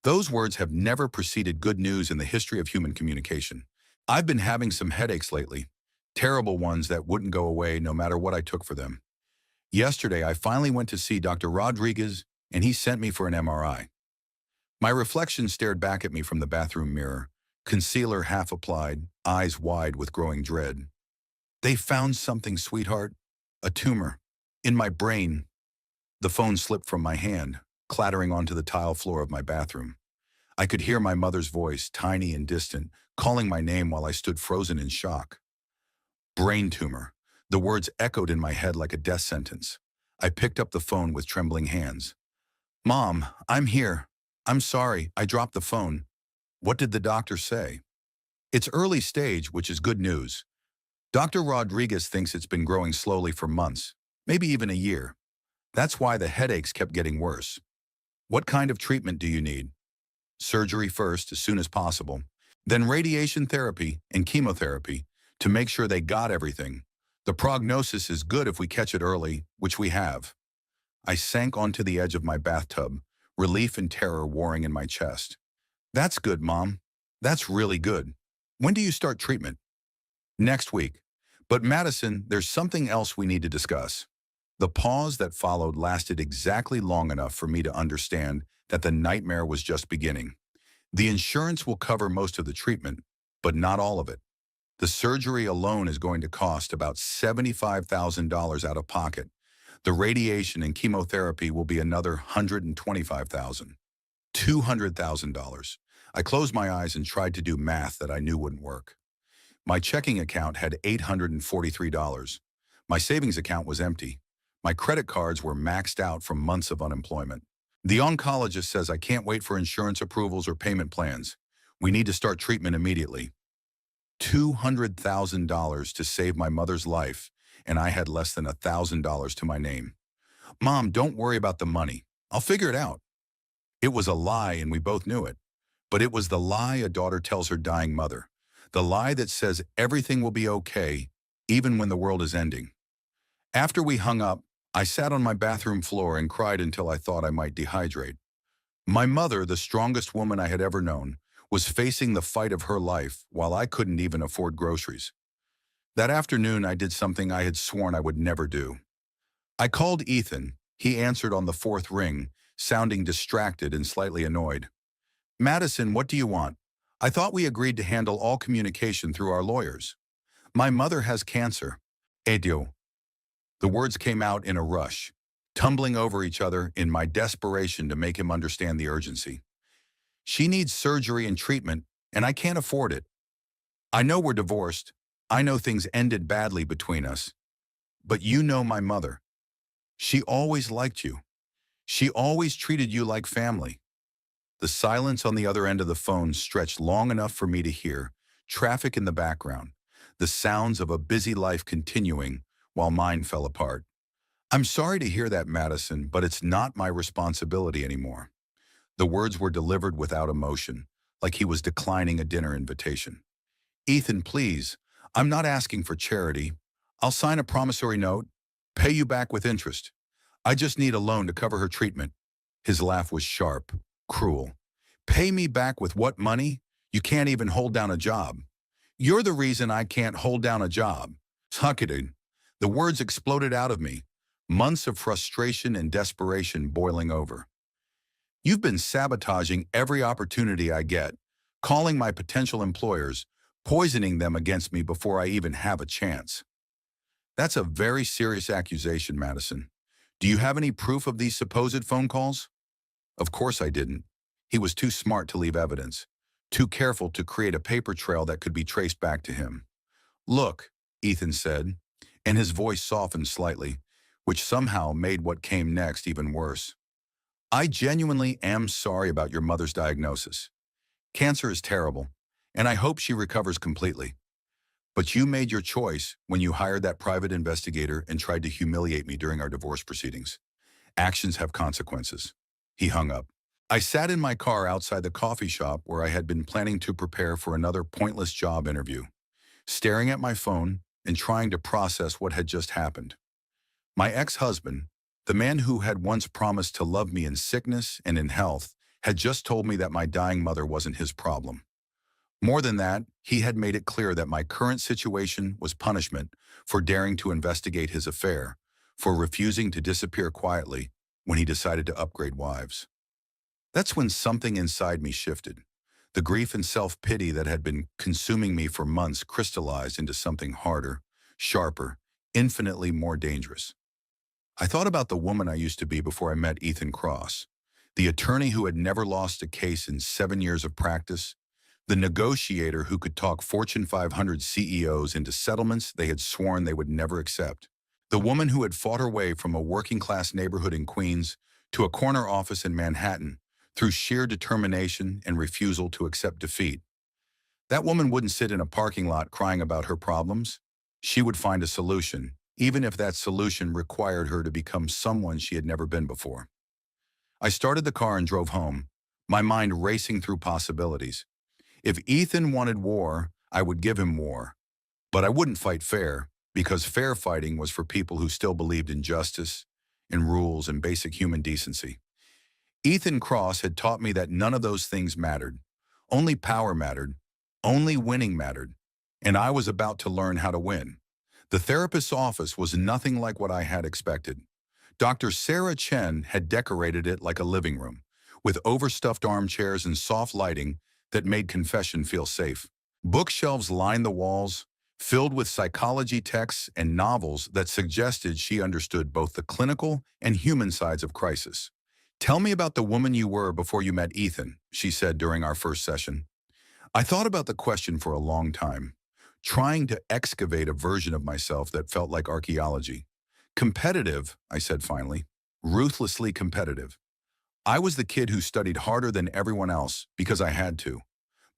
Those words have never preceded good news in the history of human communication. "I've been having some headaches lately, terrible ones that wouldn't go away no matter what I took for them. Yesterday, I finally went to see Dr. Rodriguez, and he sent me for an MRI. My reflection stared back at me from the bathroom mirror, concealer half applied, eyes wide with growing dread. "They found something, sweetheart. A tumor. In my brain." The phone slipped from my hand, clattering onto the tile floor of my bathroom. I could hear my mother's voice, tiny and distant, calling my name while I stood frozen in shock. Brain tumor. The words echoed in my head like a death sentence. I picked up the phone with trembling hands. "Mom, I'm here. I'm sorry, I dropped the phone." "What did the doctor say?" "It's early stage, which is good news. Dr. Rodriguez thinks it's been growing slowly for months, maybe even a year. That's why the headaches kept getting worse." "What kind of treatment do you need?" "Surgery first, as soon as possible. Then radiation therapy and chemotherapy to make sure they got everything. The prognosis is good if we catch it early, which we have. I sank onto the edge of my bathtub, relief and terror warring in my chest. That's good, Mom. That's really good. When do you start treatment? Next week. But Madison, there's something else we need to discuss. The pause that followed lasted exactly long enough for me to understand that the nightmare was just beginning. The insurance will cover most of the treatment, but not all of it. The surgery alone is going to cost about $75,000 out of pocket. The radiation and chemotherapy will be another $125,000. $200,000. I closed my eyes and tried to do math that I knew wouldn't work. My checking account had $843. My savings account was empty. My credit cards were maxed out from months of unemployment. The oncologist says I can't wait for insurance approvals or payment plans. We need to start treatment immediately. $200,000 to save my mother's life, and I had less than $1,000 to my name. Mom, don't worry about the money. I'll figure it out. It was a lie, and we both knew it. But it was the lie a daughter tells her dying mother. The lie that says everything will be okay, even when the world is ending. After we hung up, I sat on my bathroom floor and cried until I thought I might dehydrate. My mother, the strongest woman I had ever known, was facing the fight of her life while I couldn't even afford groceries. That afternoon, I did something I had sworn I would never do. I called Ethan. He answered on the fourth ring, sounding distracted and slightly annoyed. Madison, what do you want? I thought we agreed to handle all communication through our lawyers. My mother has cancer. Adieu. The words came out in a rush, tumbling over each other in my desperation to make him understand the urgency. She needs surgery and treatment, and I can't afford it. I know we're divorced. I know things ended badly between us. But you know my mother. She always liked you. She always treated you like family. The silence on the other end of the phone stretched long enough for me to hear traffic in the background, the sounds of a busy life continuing while mine fell apart. I'm sorry to hear that, Madison, but it's not my responsibility anymore. The words were delivered without emotion, like he was declining a dinner invitation. Ethan, please, I'm not asking for charity. I'll sign a promissory note, pay you back with interest. I just need a loan to cover her treatment. His laugh was sharp, cruel. Pay me back with what money? You can't even hold down a job. You're the reason I can't hold down a job. Suck it in. The words exploded out of me, months of frustration and desperation boiling over. You've been sabotaging every opportunity I get, calling my potential employers, poisoning them against me before I even have a chance. That's a very serious accusation, Madison. Do you have any proof of these supposed phone calls? Of course I didn't. He was too smart to leave evidence, too careful to create a paper trail that could be traced back to him. Look, Ethan said, and his voice softened slightly, which somehow made what came next even worse. I genuinely am sorry about your mother's diagnosis. Cancer is terrible, and I hope she recovers completely. But you made your choice when you hired that private investigator and tried to humiliate me during our divorce proceedings. Actions have consequences. He hung up. I sat in my car outside the coffee shop where I had been planning to prepare for another pointless job interview, staring at my phone and trying to process what had just happened. My ex-husband, the man who had once promised to love me in sickness and in health, had just told me that my dying mother wasn't his problem. More than that, he had made it clear that my current situation was punishment for daring to investigate his affair, for refusing to disappear quietly when he decided to upgrade wives. That's when something inside me shifted. The grief and self-pity that had been consuming me for months crystallized into something harder, sharper, infinitely more dangerous. I thought about the woman I used to be before I met Ethan Cross, the attorney who had never lost a case in 7 years of practice, the negotiator who could talk Fortune 500 CEOs into settlements they had sworn they would never accept, the woman who had fought her way from a working-class neighborhood in Queens to a corner office in Manhattan through sheer determination and refusal to accept defeat. That woman wouldn't sit in a parking lot crying about her problems. She would find a solution, even if that solution required her to become someone she had never been before. I started the car and drove home, my mind racing through possibilities. If Ethan wanted war, I would give him war. But I wouldn't fight fair, because fair fighting was for people who still believed in justice, in rules, and basic human decency. Ethan Cross had taught me that none of those things mattered. Only power mattered. Only winning mattered. And I was about to learn how to win. The therapist's office was nothing like what I had expected. Dr. Sarah Chen had decorated it like a living room, with overstuffed armchairs and soft lighting that made confession feel safe. Bookshelves lined the walls, filled with psychology texts and novels that suggested she understood both the clinical and human sides of crisis. "Tell me about the woman you were before you met Ethan," she said during our first session. I thought about the question for a long time, trying to excavate a version of myself that felt like archaeology. "Competitive," I said finally. "Ruthlessly competitive. I was the kid who studied harder than everyone else because I had to.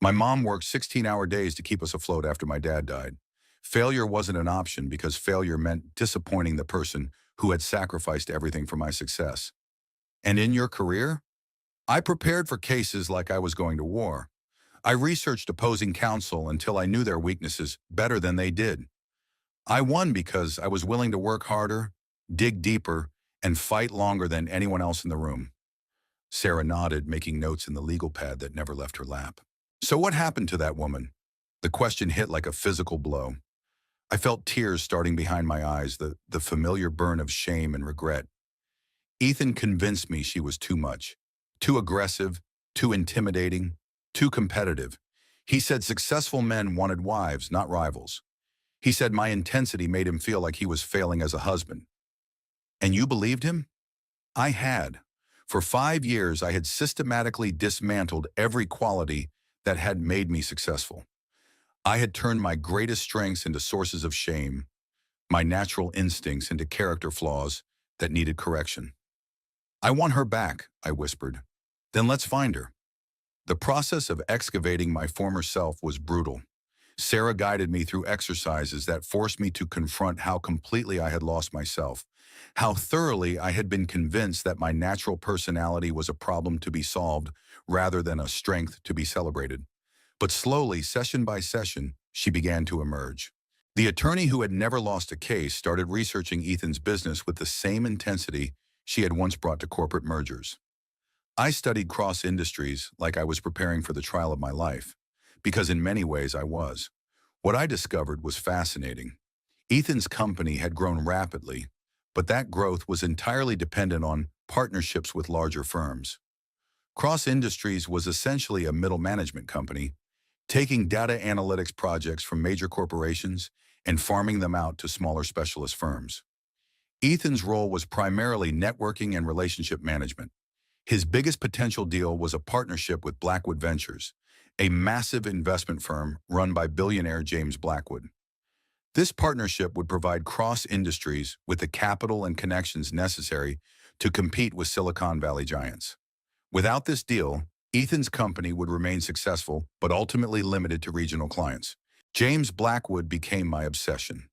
My mom worked 16-hour days to keep us afloat after my dad died. Failure wasn't an option because failure meant disappointing the person who had sacrificed everything for my success. And in your career? I prepared for cases like I was going to war. I researched opposing counsel until I knew their weaknesses better than they did. I won because I was willing to work harder, dig deeper, and fight longer than anyone else in the room." Sarah nodded, making notes in the legal pad that never left her lap. "So what happened to that woman?" The question hit like a physical blow. I felt tears starting behind my eyes, the familiar burn of shame and regret. Ethan convinced me she was too much, too aggressive, too intimidating, too competitive. He said successful men wanted wives, not rivals. He said my intensity made him feel like he was failing as a husband. And you believed him? I had. For 5 years, I had systematically dismantled every quality that had made me successful. I had turned my greatest strengths into sources of shame, my natural instincts into character flaws that needed correction. "I want her back," I whispered. "Then let's find her." The process of excavating my former self was brutal. Sarah guided me through exercises that forced me to confront how completely I had lost myself, how thoroughly I had been convinced that my natural personality was a problem to be solved rather than a strength to be celebrated. But slowly, session by session, she began to emerge. The attorney who had never lost a case started researching Ethan's business with the same intensity she had once brought to corporate mergers. I studied cross industries like I was preparing for the trial of my life, because in many ways I was. What I discovered was fascinating. Ethan's company had grown rapidly, but that growth was entirely dependent on partnerships with larger firms. Cross Industries was essentially a middle management company, taking data analytics projects from major corporations and farming them out to smaller specialist firms. Ethan's role was primarily networking and relationship management. His biggest potential deal was a partnership with Blackwood Ventures, a massive investment firm run by billionaire James Blackwood. This partnership would provide Cross Industries with the capital and connections necessary to compete with Silicon Valley giants. Without this deal, Ethan's company would remain successful, but ultimately limited to regional clients. James Blackwood became my obsession.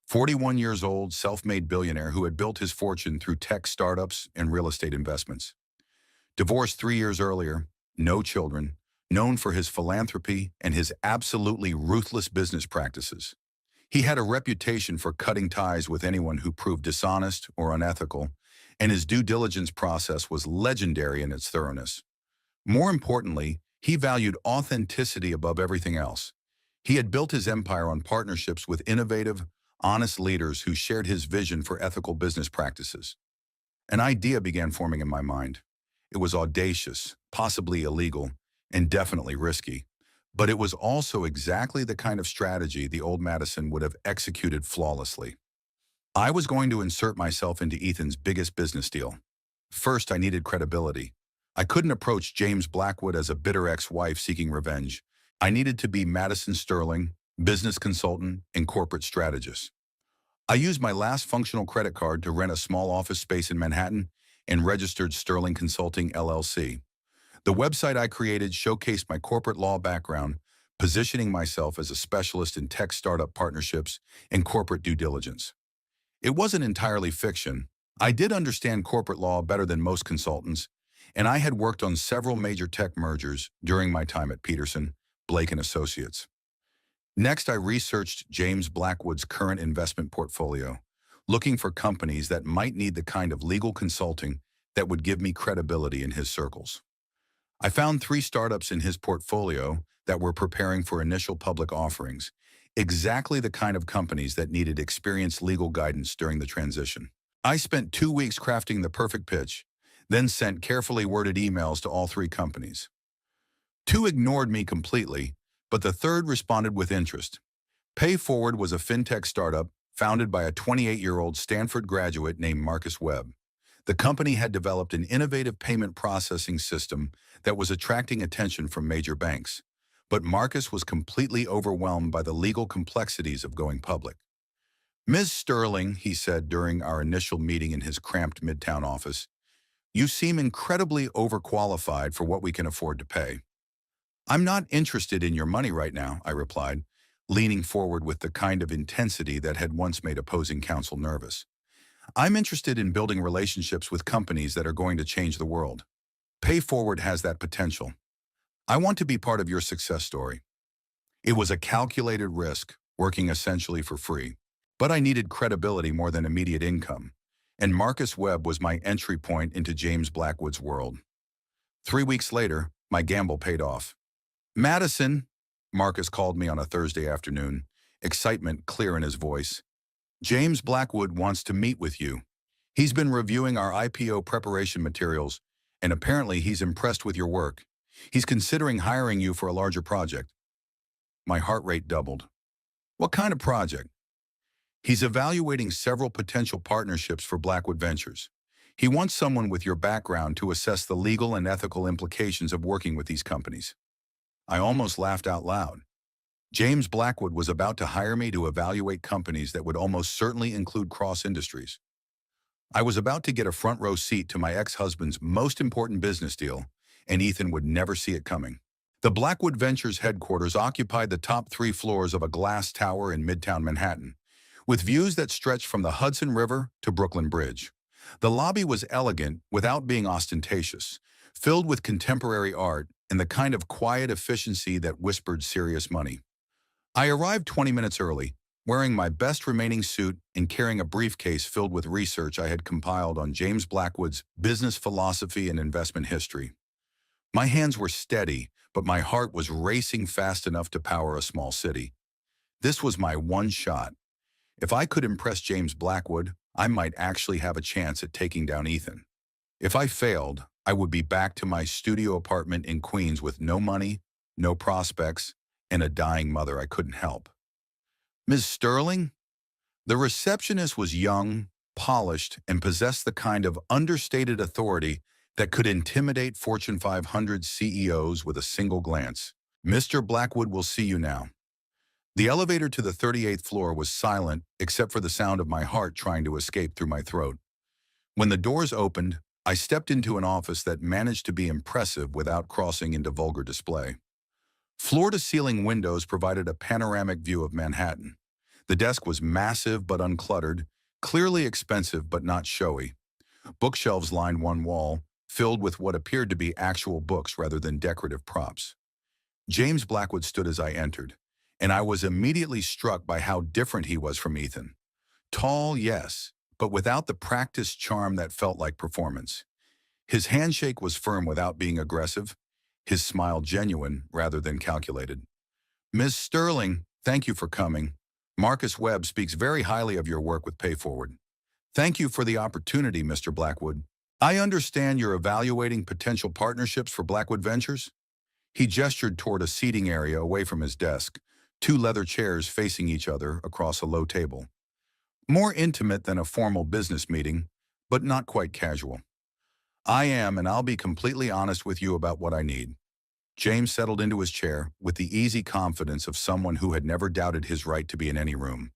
41 years old, self-made billionaire who had built his fortune through tech startups and real estate investments. Divorced 3 years earlier, no children, known for his philanthropy and his absolutely ruthless business practices. He had a reputation for cutting ties with anyone who proved dishonest or unethical, and his due diligence process was legendary in its thoroughness. More importantly, he valued authenticity above everything else. He had built his empire on partnerships with innovative, honest leaders who shared his vision for ethical business practices. An idea began forming in my mind. It was audacious, possibly illegal, and definitely risky. But it was also exactly the kind of strategy the old Madison would have executed flawlessly. I was going to insert myself into Ethan's biggest business deal. First, I needed credibility. I couldn't approach James Blackwood as a bitter ex-wife seeking revenge. I needed to be Madison Sterling, business consultant and corporate strategist. I used my last functional credit card to rent a small office space in Manhattan and registered Sterling Consulting LLC. The website I created showcased my corporate law background, positioning myself as a specialist in tech startup partnerships and corporate due diligence. It wasn't entirely fiction. I did understand corporate law better than most consultants, and I had worked on several major tech mergers during my time at Peterson, Blake and Associates. Next, I researched James Blackwood's current investment portfolio, looking for companies that might need the kind of legal consulting that would give me credibility in his circles. I found 3 startups in his portfolio that were preparing for initial public offerings, exactly the kind of companies that needed experienced legal guidance during the transition. I spent 2 weeks crafting the perfect pitch, then sent carefully worded emails to all 3 companies. 2 ignored me completely, but the third responded with interest. PayForward was a fintech startup founded by a 28-year-old Stanford graduate named Marcus Webb. The company had developed an innovative payment processing system that was attracting attention from major banks. But Marcus was completely overwhelmed by the legal complexities of going public. "Ms. Sterling," he said during our initial meeting in his cramped midtown office, "you seem incredibly overqualified for what we can afford to pay." "I'm not interested in your money right now," I replied, leaning forward with the kind of intensity that had once made opposing counsel nervous. "I'm interested in building relationships with companies that are going to change the world. PayForward has that potential. I want to be part of your success story." It was a calculated risk, working essentially for free. But I needed credibility more than immediate income, and Marcus Webb was my entry point into James Blackwood's world. 3 weeks later, my gamble paid off. "Madison," Marcus called me on a Thursday afternoon, excitement clear in his voice. "James Blackwood wants to meet with you. He's been reviewing our IPO preparation materials, and apparently he's impressed with your work. He's considering hiring you for a larger project." My heart rate doubled. "What kind of project?" "He's evaluating several potential partnerships for Blackwood Ventures. He wants someone with your background to assess the legal and ethical implications of working with these companies." I almost laughed out loud. James Blackwood was about to hire me to evaluate companies that would almost certainly include cross-industries. I was about to get a front-row seat to my ex-husband's most important business deal, and Ethan would never see it coming. The Blackwood Ventures headquarters occupied the top 3 floors of a glass tower in Midtown Manhattan, with views that stretched from the Hudson River to Brooklyn Bridge. The lobby was elegant without being ostentatious, filled with contemporary art and the kind of quiet efficiency that whispered serious money. I arrived 20 minutes early, wearing my best remaining suit and carrying a briefcase filled with research I had compiled on James Blackwood's business philosophy and investment history. My hands were steady, but my heart was racing fast enough to power a small city. This was my one shot. If I could impress James Blackwood, I might actually have a chance at taking down Ethan. If I failed, I would be back to my studio apartment in Queens with no money, no prospects, and a dying mother I couldn't help. "Ms. Sterling?" The receptionist was young, polished, and possessed the kind of understated authority that could intimidate Fortune 500 CEOs with a single glance. "Mr. Blackwood will see you now." The elevator to the 38th floor was silent except for the sound of my heart trying to escape through my throat. When the doors opened, I stepped into an office that managed to be impressive without crossing into vulgar display. Floor-to-ceiling windows provided a panoramic view of Manhattan. The desk was massive but uncluttered, clearly expensive but not showy. Bookshelves lined one wall, filled with what appeared to be actual books rather than decorative props. James Blackwood stood as I entered, and I was immediately struck by how different he was from Ethan. Tall, yes, but without the practiced charm that felt like performance. His handshake was firm without being aggressive, his smile genuine rather than calculated. "Ms. Sterling, thank you for coming. Marcus Webb speaks very highly of your work with PayForward. Thank you for the opportunity, Mr. Blackwood. I understand you're evaluating potential partnerships for Blackwood Ventures?" He gestured toward a seating area away from his desk, 2 leather chairs facing each other across a low table. More intimate than a formal business meeting, but not quite casual. "I am, and I'll be completely honest with you about what I need." James settled into his chair with the easy confidence of someone who had never doubted his right to be in any room.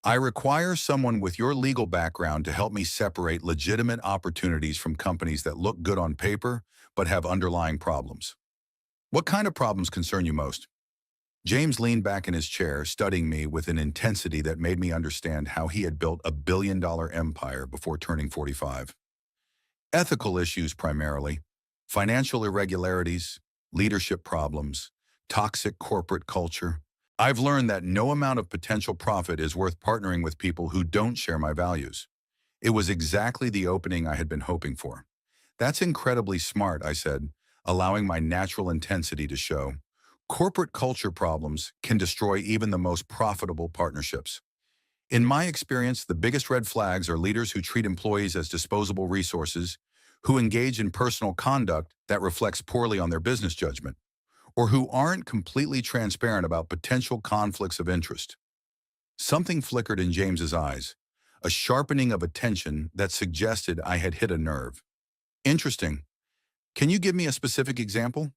"I require someone with your legal background to help me separate legitimate opportunities from companies that look good on paper but have underlying problems." "What kind of problems concern you most?" James leaned back in his chair, studying me with an intensity that made me understand how he had built a billion-dollar empire before turning 45. "Ethical issues primarily, financial irregularities, leadership problems, toxic corporate culture, I've learned that no amount of potential profit is worth partnering with people who don't share my values. It was exactly the opening I had been hoping for. That's incredibly smart, I said, allowing my natural intensity to show. Corporate culture problems can destroy even the most profitable partnerships. In my experience, the biggest red flags are leaders who treat employees as disposable resources, who engage in personal conduct that reflects poorly on their business judgment, or who aren't completely transparent about potential conflicts of interest. Something flickered in James's eyes, a sharpening of attention that suggested I had hit a nerve. Interesting. Can you give me a specific example?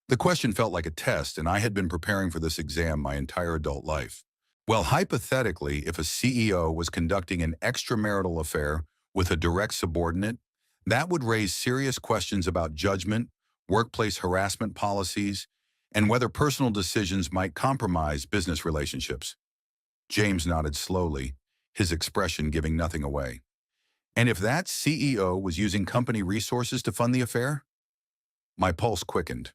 The question felt like a test, and I had been preparing for this exam my entire adult life. Well, hypothetically, if a CEO was conducting an extramarital affair with a direct subordinate, that would raise serious questions about judgment, workplace harassment policies, and whether personal decisions might compromise business relationships. James nodded slowly, his expression giving nothing away. And if that CEO was using company resources to fund the affair? My pulse quickened.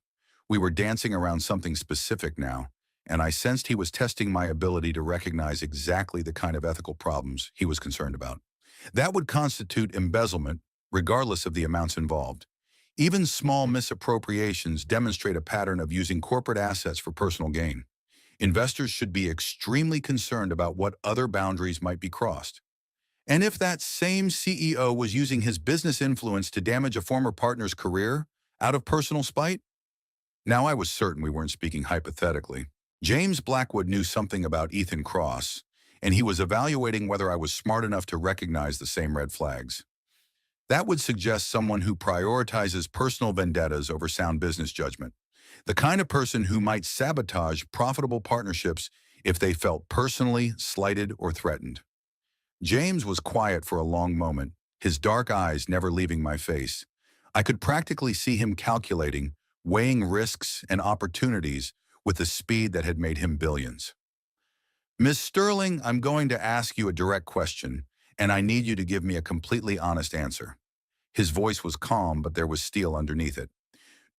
We were dancing around something specific now, and I sensed he was testing my ability to recognize exactly the kind of ethical problems he was concerned about. That would constitute embezzlement, regardless of the amounts involved. Even small misappropriations demonstrate a pattern of using corporate assets for personal gain. Investors should be extremely concerned about what other boundaries might be crossed. And if that same CEO was using his business influence to damage a former partner's career out of personal spite? Now I was certain we weren't speaking hypothetically. James Blackwood knew something about Ethan Cross, and he was evaluating whether I was smart enough to recognize the same red flags. That would suggest someone who prioritizes personal vendettas over sound business judgment. The kind of person who might sabotage profitable partnerships if they felt personally slighted or threatened. James was quiet for a long moment, his dark eyes never leaving my face. I could practically see him calculating, weighing risks and opportunities with the speed that had made him billions. Miss Sterling, I'm going to ask you a direct question, and I need you to give me a completely honest answer. His voice was calm, but there was steel underneath it.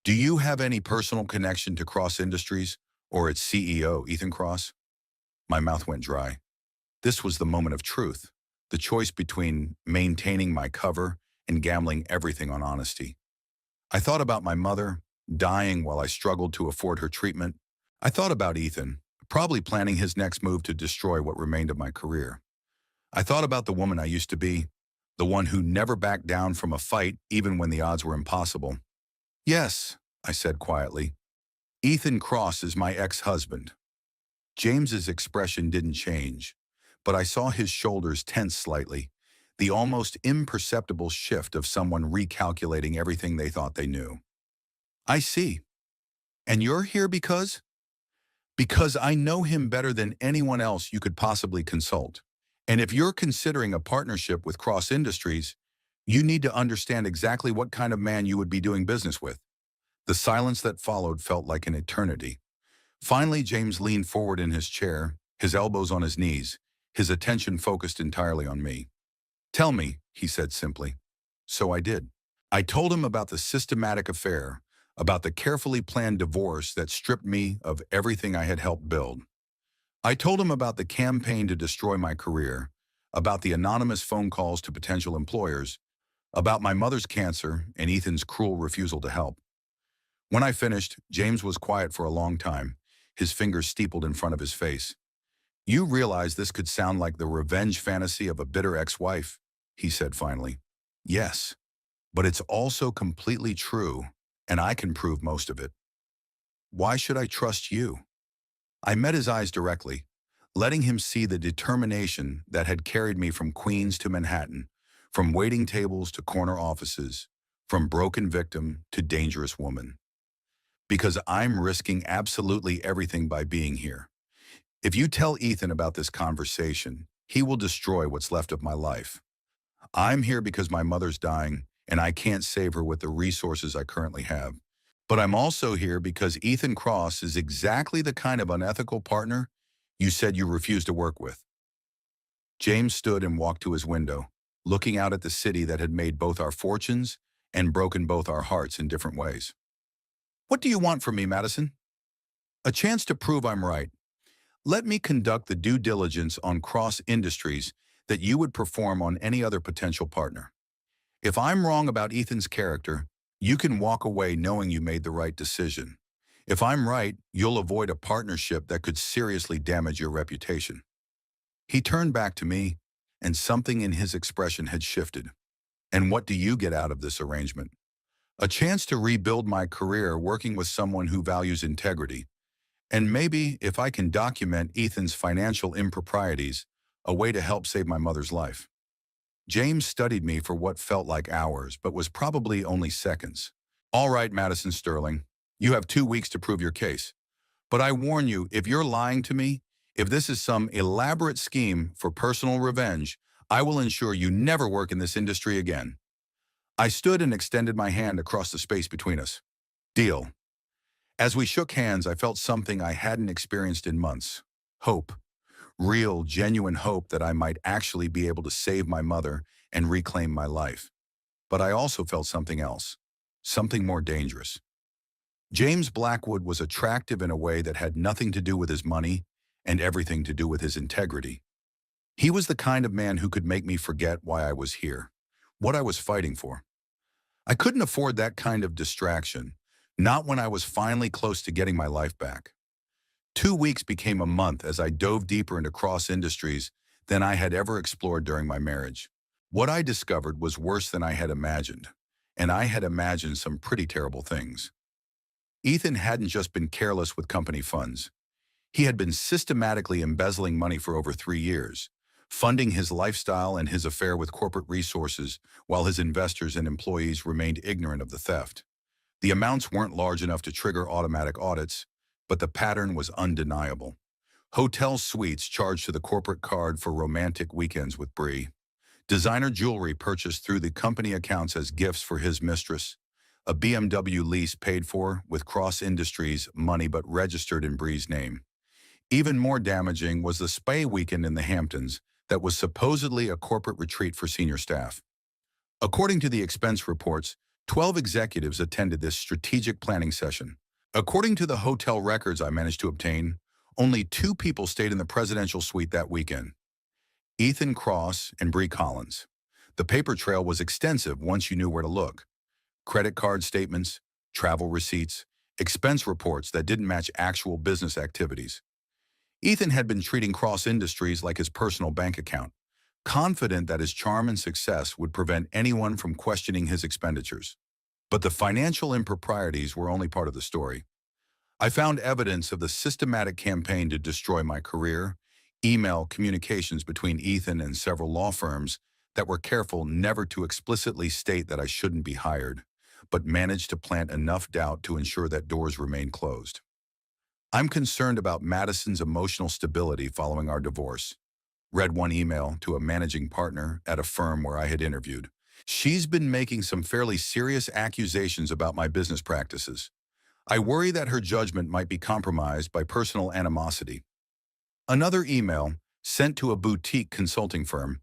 Do you have any personal connection to Cross Industries or its CEO, Ethan Cross? My mouth went dry. This was the moment of truth, the choice between maintaining my cover and gambling everything on honesty. I thought about my mother, dying while I struggled to afford her treatment. I thought about Ethan, probably planning his next move to destroy what remained of my career. I thought about the woman I used to be, the one who never backed down from a fight even when the odds were impossible. Yes, I said quietly. Ethan Cross is my ex-husband. James's expression didn't change, but I saw his shoulders tense slightly, the almost imperceptible shift of someone recalculating everything they thought they knew. I see. And you're here because? Because I know him better than anyone else you could possibly consult. And if you're considering a partnership with Cross Industries, you need to understand exactly what kind of man you would be doing business with. The silence that followed felt like an eternity. Finally, James leaned forward in his chair, his elbows on his knees, his attention focused entirely on me. Tell me, he said simply. So I did. I told him about the systematic affair, about the carefully planned divorce that stripped me of everything I had helped build. I told him about the campaign to destroy my career, about the anonymous phone calls to potential employers, about my mother's cancer and Ethan's cruel refusal to help. When I finished, James was quiet for a long time, his fingers steepled in front of his face. You realize this could sound like the revenge fantasy of a bitter ex-wife, he said finally. Yes, but it's also completely true, and I can prove most of it. Why should I trust you? I met his eyes directly, letting him see the determination that had carried me from Queens to Manhattan, from waiting tables to corner offices, from broken victim to dangerous woman. Because I'm risking absolutely everything by being here. If you tell Ethan about this conversation, he will destroy what's left of my life. I'm here because my mother's dying, and I can't save her with the resources I currently have. But I'm also here because Ethan Cross is exactly the kind of unethical partner you said you refused to work with. James stood and walked to his window, looking out at the city that had made both our fortunes and broken both our hearts in different ways. What do you want from me, Madison? A chance to prove I'm right. Let me conduct the due diligence on cross industries that you would perform on any other potential partner. If I'm wrong about Ethan's character, you can walk away knowing you made the right decision. If I'm right, you'll avoid a partnership that could seriously damage your reputation. He turned back to me, and something in his expression had shifted. And what do you get out of this arrangement? A chance to rebuild my career working with someone who values integrity. And maybe, if I can document Ethan's financial improprieties, a way to help save my mother's life. James studied me for what felt like hours, but was probably only seconds. All right, Madison Sterling, you have 2 weeks to prove your case. But I warn you, if you're lying to me, if this is some elaborate scheme for personal revenge, I will ensure you never work in this industry again. I stood and extended my hand across the space between us. Deal. As we shook hands, I felt something I hadn't experienced in months. Hope. Real, genuine hope that I might actually be able to save my mother and reclaim my life. But I also felt something else. Something more dangerous. James Blackwood was attractive in a way that had nothing to do with his money and everything to do with his integrity. He was the kind of man who could make me forget why I was here, what I was fighting for. I couldn't afford that kind of distraction, not when I was finally close to getting my life back. 2 weeks became a month as I dove deeper into cross industries than I had ever explored during my marriage. What I discovered was worse than I had imagined, and I had imagined some pretty terrible things. Ethan hadn't just been careless with company funds. He had been systematically embezzling money for over 3 years, funding his lifestyle and his affair with corporate resources while his investors and employees remained ignorant of the theft. The amounts weren't large enough to trigger automatic audits, but the pattern was undeniable. Hotel suites charged to the corporate card for romantic weekends with Bree. Designer jewelry purchased through the company accounts as gifts for his mistress. A BMW lease paid for with Cross Industries money but registered in Bree's name. Even more damaging was the spa weekend in the Hamptons that was supposedly a corporate retreat for senior staff. According to the expense reports, 12 executives attended this strategic planning session. According to the hotel records I managed to obtain, only 2 people stayed in the presidential suite that weekend: Ethan Cross and Bree Collins. The paper trail was extensive once you knew where to look. Credit card statements, travel receipts, expense reports that didn't match actual business activities. Ethan had been treating Cross Industries like his personal bank account, confident that his charm and success would prevent anyone from questioning his expenditures. But the financial improprieties were only part of the story. I found evidence of the systematic campaign to destroy my career, email communications between Ethan and several law firms that were careful never to explicitly state that I shouldn't be hired, but managed to plant enough doubt to ensure that doors remain closed. I'm concerned about Madison's emotional stability following our divorce. Read one email to a managing partner at a firm where I had interviewed. She's been making some fairly serious accusations about my business practices. I worry that her judgment might be compromised by personal animosity. Another email, sent to a boutique consulting firm.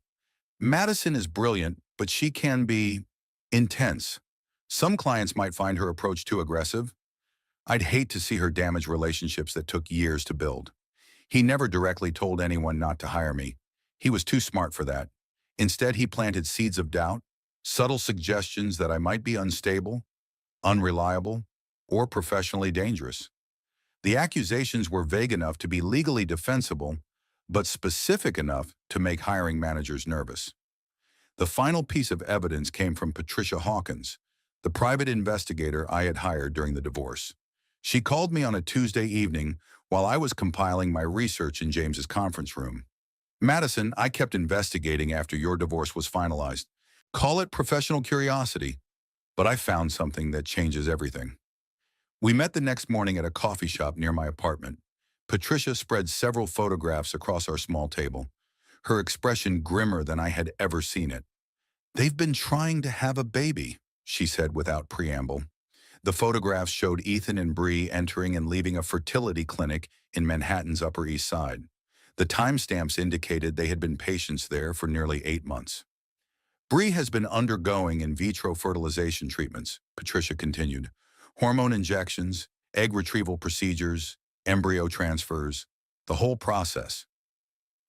Madison is brilliant, but she can be intense. Some clients might find her approach too aggressive. I'd hate to see her damage relationships that took years to build. He never directly told anyone not to hire me. He was too smart for that. Instead, he planted seeds of doubt, subtle suggestions that I might be unstable, unreliable, or professionally dangerous. The accusations were vague enough to be legally defensible, but specific enough to make hiring managers nervous. The final piece of evidence came from Patricia Hawkins, the private investigator I had hired during the divorce. She called me on a Tuesday evening while I was compiling my research in James's conference room. Madison, I kept investigating after your divorce was finalized. Call it professional curiosity, but I found something that changes everything. We met the next morning at a coffee shop near my apartment. Patricia spread several photographs across our small table, her expression grimmer than I had ever seen it. "They've been trying to have a baby," she said without preamble. The photographs showed Ethan and Bree entering and leaving a fertility clinic in Manhattan's Upper East Side. The timestamps indicated they had been patients there for nearly 8 months. "Bree has been undergoing in vitro fertilization treatments," Patricia continued. "Hormone injections, egg retrieval procedures, embryo transfers. The whole process.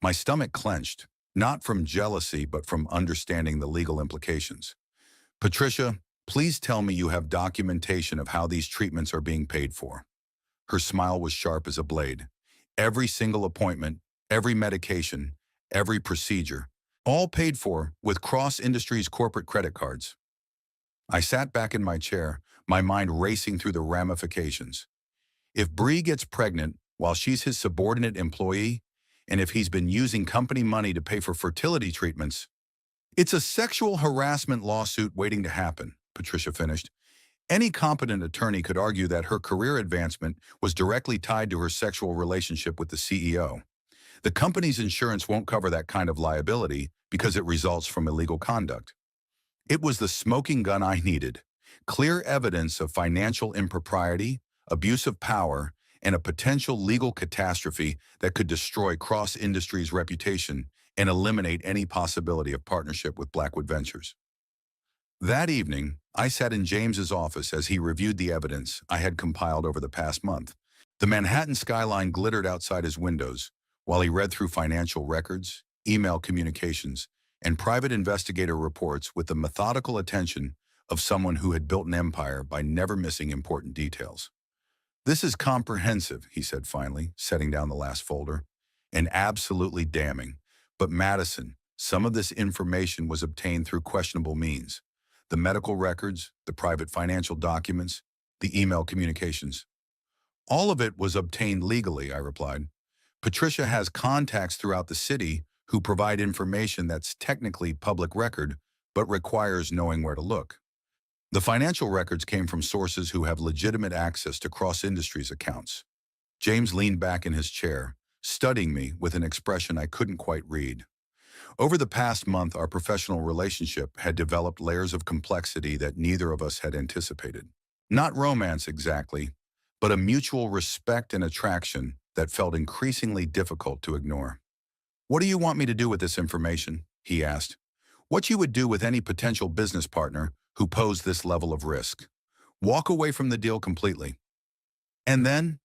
My stomach clenched, not from jealousy but from understanding the legal implications. Patricia, please tell me you have documentation of how these treatments are being paid for. Her smile was sharp as a blade. Every single appointment, every medication, every procedure, all paid for with Cross Industries corporate credit cards. I sat back in my chair, my mind racing through the ramifications. If Bree gets pregnant while she's his subordinate employee, and if he's been using company money to pay for fertility treatments, it's a sexual harassment lawsuit waiting to happen, Patricia finished. Any competent attorney could argue that her career advancement was directly tied to her sexual relationship with the CEO. The company's insurance won't cover that kind of liability because it results from illegal conduct. It was the smoking gun I needed. Clear evidence of financial impropriety, abuse of power, and a potential legal catastrophe that could destroy Cross Industries' reputation and eliminate any possibility of partnership with Blackwood Ventures. That evening, I sat in James's office as he reviewed the evidence I had compiled over the past month. The Manhattan skyline glittered outside his windows while he read through financial records, email communications, and private investigator reports with the methodical attention of someone who had built an empire by never missing important details. "This is comprehensive," he said finally, setting down the last folder, "and absolutely damning. But Madison, some of this information was obtained through questionable means. The medical records, the private financial documents, the email communications. All of it was obtained legally," I replied. "Patricia has contacts throughout the city who provide information that's technically public record, but requires knowing where to look. The financial records came from sources who have legitimate access to Cross Industries accounts." James leaned back in his chair, studying me with an expression I couldn't quite read. Over the past month, our professional relationship had developed layers of complexity that neither of us had anticipated. Not romance exactly, but a mutual respect and attraction that felt increasingly difficult to ignore. "What do you want me to do with this information?" he asked. "What you would do with any potential business partner who posed this level of risk. Walk away from the deal completely." And then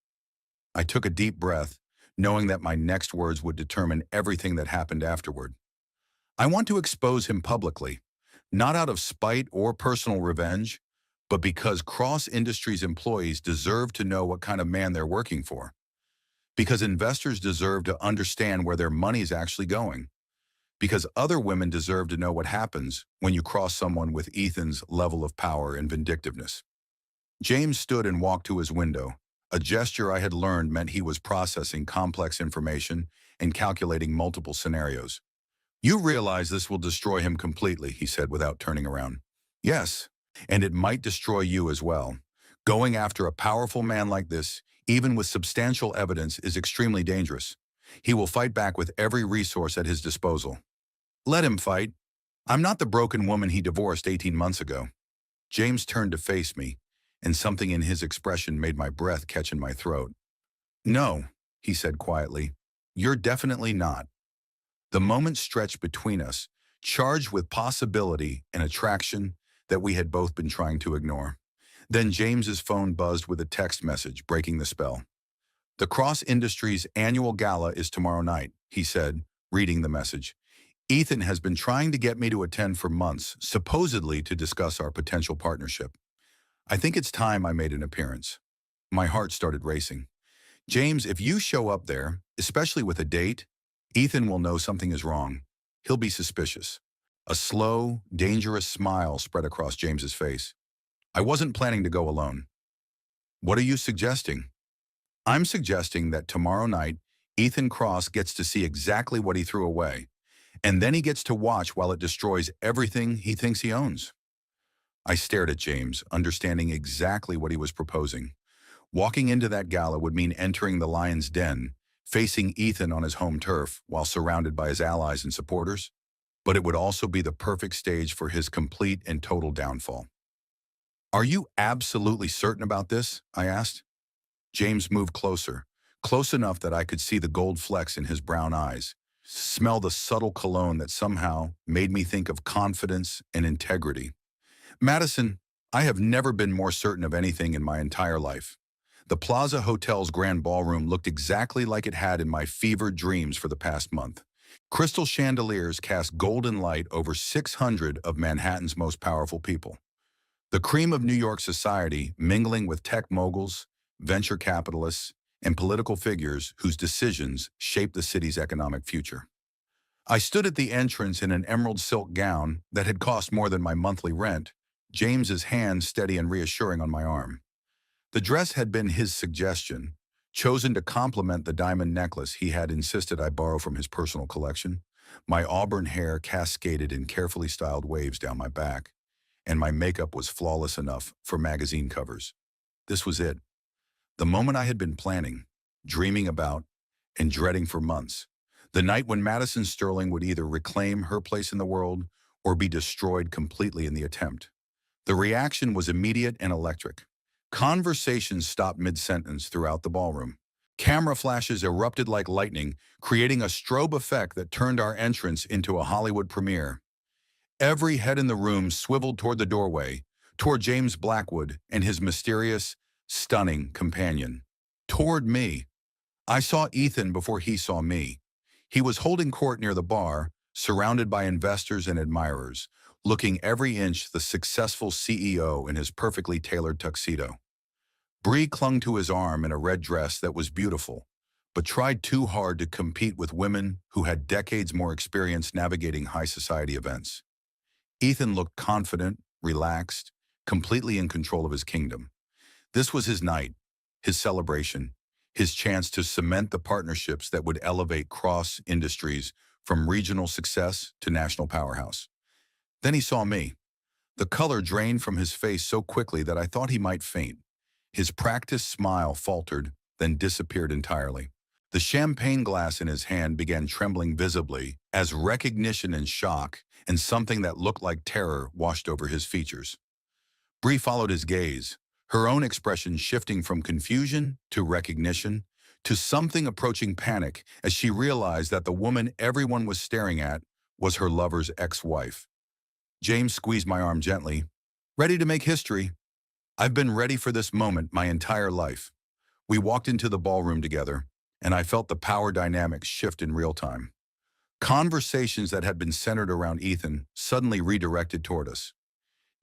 I took a deep breath, knowing that my next words would determine everything that happened afterward. "I want to expose him publicly, not out of spite or personal revenge, but because Cross Industries employees deserve to know what kind of man they're working for. Because investors deserve to understand where their money is actually going. Because other women deserve to know what happens when you cross someone with Ethan's level of power and vindictiveness." James stood and walked to his window, a gesture I had learned meant he was processing complex information and calculating multiple scenarios. "You realize this will destroy him completely," he said without turning around. "Yes, and it might destroy you as well. Going after a powerful man like this, even with substantial evidence, is extremely dangerous. He will fight back with every resource at his disposal. Let him fight. I'm not the broken woman he divorced 18 months ago." James turned to face me, and something in his expression made my breath catch in my throat. "No," he said quietly, "you're definitely not." The moment stretched between us, charged with possibility and attraction that we had both been trying to ignore. Then James's phone buzzed with a text message, breaking the spell. "The Cross Industries annual gala is tomorrow night," he said, reading the message. "Ethan has been trying to get me to attend for months, supposedly to discuss our potential partnership. I think it's time I made an appearance." My heart started racing. "James, if you show up there, especially with a date, Ethan will know something is wrong. He'll be suspicious." A slow, dangerous smile spread across James's face. "I wasn't planning to go alone." "What are you suggesting?" "I'm suggesting that tomorrow night, Ethan Cross gets to see exactly what he threw away, and then he gets to watch while it destroys everything he thinks he owns." I stared at James, understanding exactly what he was proposing. Walking into that gala would mean entering the lion's den, facing Ethan on his home turf while surrounded by his allies and supporters. But it would also be the perfect stage for his complete and total downfall. "Are you absolutely certain about this?" I asked. James moved closer, close enough that I could see the gold flecks in his brown eyes, smell the subtle cologne that somehow made me think of confidence and integrity. "Madison, I have never been more certain of anything in my entire life. The Plaza Hotel's grand ballroom looked exactly like it had in my fevered dreams for the past month. Crystal chandeliers cast golden light over 600 of Manhattan's most powerful people. The cream of New York society mingling with tech moguls, venture capitalists, and political figures whose decisions shape the city's economic future. I stood at the entrance in an emerald silk gown that had cost more than my monthly rent, James's hand steady and reassuring on my arm. The dress had been his suggestion, chosen to complement the diamond necklace he had insisted I borrow from his personal collection. My auburn hair cascaded in carefully styled waves down my back, and my makeup was flawless enough for magazine covers. This was it. The moment I had been planning, dreaming about, and dreading for months. The night when Madison Sterling would either reclaim her place in the world or be destroyed completely in the attempt. The reaction was immediate and electric. Conversations stopped mid-sentence throughout the ballroom. Camera flashes erupted like lightning, creating a strobe effect that turned our entrance into a Hollywood premiere. Every head in the room swiveled toward the doorway, toward James Blackwood and his mysterious, stunning companion. Toward me. I saw Ethan before he saw me. He was holding court near the bar, surrounded by investors and admirers, looking every inch the successful CEO in his perfectly tailored tuxedo. Bree clung to his arm in a red dress that was beautiful, but tried too hard to compete with women who had decades more experience navigating high society events. Ethan looked confident, relaxed, completely in control of his kingdom. This was his night, his celebration, his chance to cement the partnerships that would elevate cross-industries from regional success to national powerhouse. Then he saw me. The color drained from his face so quickly that I thought he might faint. His practiced smile faltered, then disappeared entirely. The champagne glass in his hand began trembling visibly as recognition and shock and something that looked like terror washed over his features. Bree followed his gaze, her own expression shifting from confusion to recognition to something approaching panic as she realized that the woman everyone was staring at was her lover's ex-wife. James squeezed my arm gently. Ready to make history? I've been ready for this moment my entire life. We walked into the ballroom together, and I felt the power dynamics shift in real time. Conversations that had been centered around Ethan suddenly redirected toward us.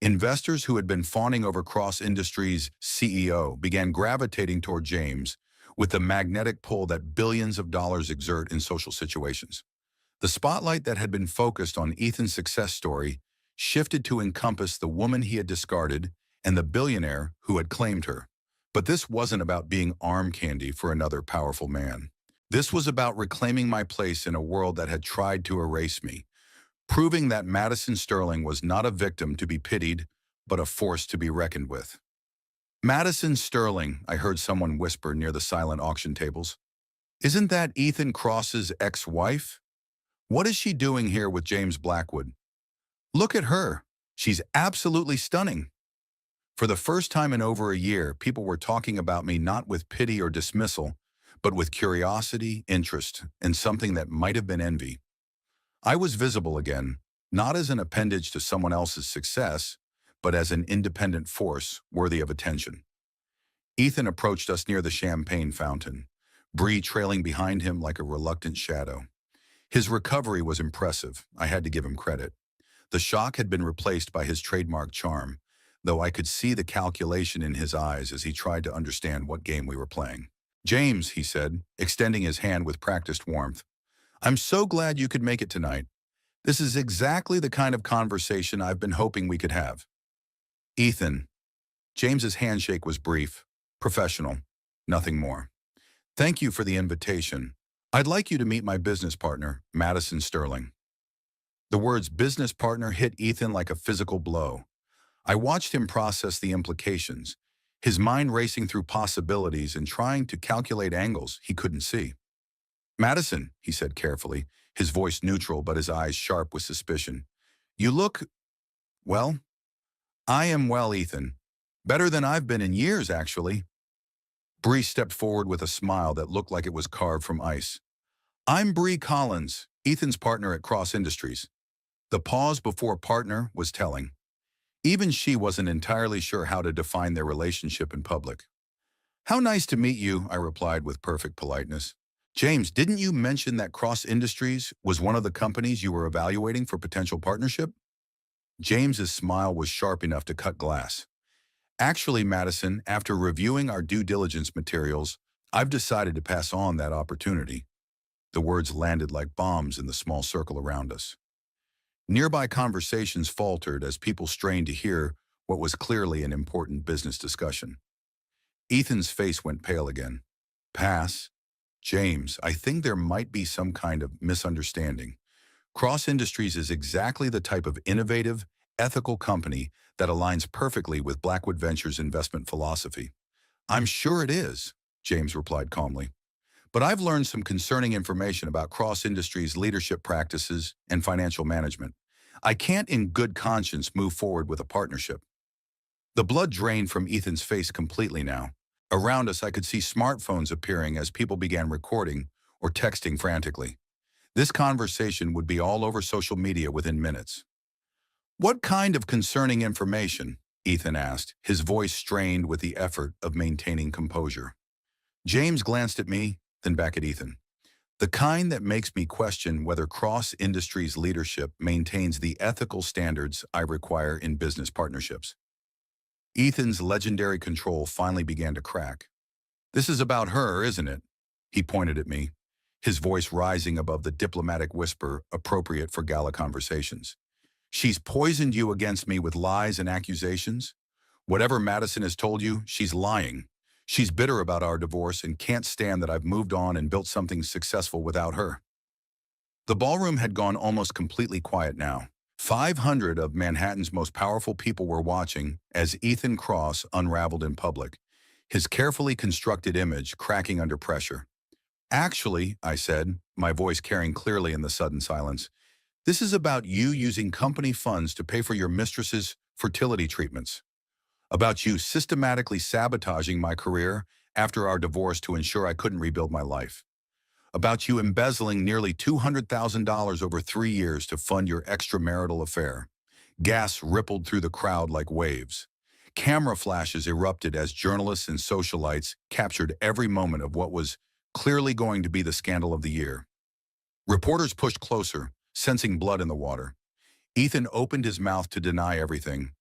Investors who had been fawning over Cross Industries' CEO began gravitating toward James with the magnetic pull that billions of dollars exert in social situations. The spotlight that had been focused on Ethan's success story shifted to encompass the woman he had discarded and the billionaire who had claimed her. But this wasn't about being arm candy for another powerful man. This was about reclaiming my place in a world that had tried to erase me, proving that Madison Sterling was not a victim to be pitied, but a force to be reckoned with. Madison Sterling, I heard someone whisper near the silent auction tables. Isn't that Ethan Cross's ex-wife? What is she doing here with James Blackwood? Look at her. She's absolutely stunning. For the first time in over a year, people were talking about me not with pity or dismissal, but with curiosity, interest, and something that might have been envy. I was visible again, not as an appendage to someone else's success, but as an independent force worthy of attention. Ethan approached us near the champagne fountain, Bree trailing behind him like a reluctant shadow. His recovery was impressive. I had to give him credit. The shock had been replaced by his trademark charm, though I could see the calculation in his eyes as he tried to understand what game we were playing. James, he said, extending his hand with practiced warmth, I'm so glad you could make it tonight. This is exactly the kind of conversation I've been hoping we could have. Ethan. James's handshake was brief, professional, nothing more. Thank you for the invitation. I'd like you to meet my business partner, Madison Sterling. The words business partner hit Ethan like a physical blow. I watched him process the implications, his mind racing through possibilities and trying to calculate angles he couldn't see. Madison, he said carefully, his voice neutral but his eyes sharp with suspicion. You look, well, I am well, Ethan. Better than I've been in years, actually. Bree stepped forward with a smile that looked like it was carved from ice. I'm Bree Collins, Ethan's partner at Cross Industries. The pause before partner was telling. Even she wasn't entirely sure how to define their relationship in public. How nice to meet you, I replied with perfect politeness. James, didn't you mention that Cross Industries was one of the companies you were evaluating for potential partnership? James's smile was sharp enough to cut glass. Actually, Madison, after reviewing our due diligence materials, I've decided to pass on that opportunity. The words landed like bombs in the small circle around us. Nearby conversations faltered as people strained to hear what was clearly an important business discussion. Ethan's face went pale again. Pass. James, I think there might be some kind of misunderstanding. Cross Industries is exactly the type of innovative, ethical company that aligns perfectly with Blackwood Ventures' investment philosophy. I'm sure it is, James replied calmly. But I've learned some concerning information about Cross Industries' leadership practices and financial management. I can't in good conscience move forward with a partnership. The blood drained from Ethan's face completely now. Around us, I could see smartphones appearing as people began recording or texting frantically. This conversation would be all over social media within minutes. What kind of concerning information? Ethan asked, his voice strained with the effort of maintaining composure. James glanced at me, then back at Ethan. The kind that makes me question whether Cross Industries leadership maintains the ethical standards I require in business partnerships. Ethan's legendary control finally began to crack. This is about her, isn't it? He pointed at me, his voice rising above the diplomatic whisper appropriate for Gala conversations. She's poisoned you against me with lies and accusations. Whatever Madison has told you, she's lying. She's bitter about our divorce and can't stand that I've moved on and built something successful without her. The ballroom had gone almost completely quiet now. 500 of Manhattan's most powerful people were watching as Ethan Cross unraveled in public, his carefully constructed image cracking under pressure. Actually, I said, my voice carrying clearly in the sudden silence, this is about you using company funds to pay for your mistress's fertility treatments. About you systematically sabotaging my career after our divorce to ensure I couldn't rebuild my life. About you embezzling nearly $200,000 over 3 years to fund your extramarital affair. Gas rippled through the crowd like waves. Camera flashes erupted as journalists and socialites captured every moment of what was clearly going to be the scandal of the year. Reporters pushed closer, sensing blood in the water. Ethan opened his mouth to deny everything,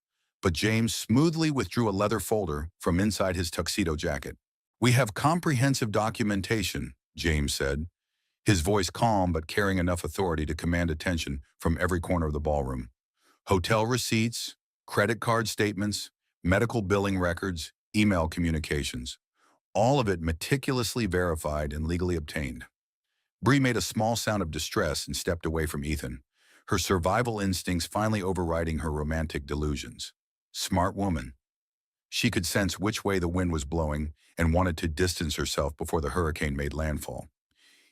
but James smoothly withdrew a leather folder from inside his tuxedo jacket. We have comprehensive documentation, James said, his voice calm but carrying enough authority to command attention from every corner of the ballroom. Hotel receipts, credit card statements, medical billing records, email communications. All of it meticulously verified and legally obtained. Bree made a small sound of distress and stepped away from Ethan, her survival instincts finally overriding her romantic delusions. Smart woman. She could sense which way the wind was blowing and wanted to distance herself before the hurricane made landfall.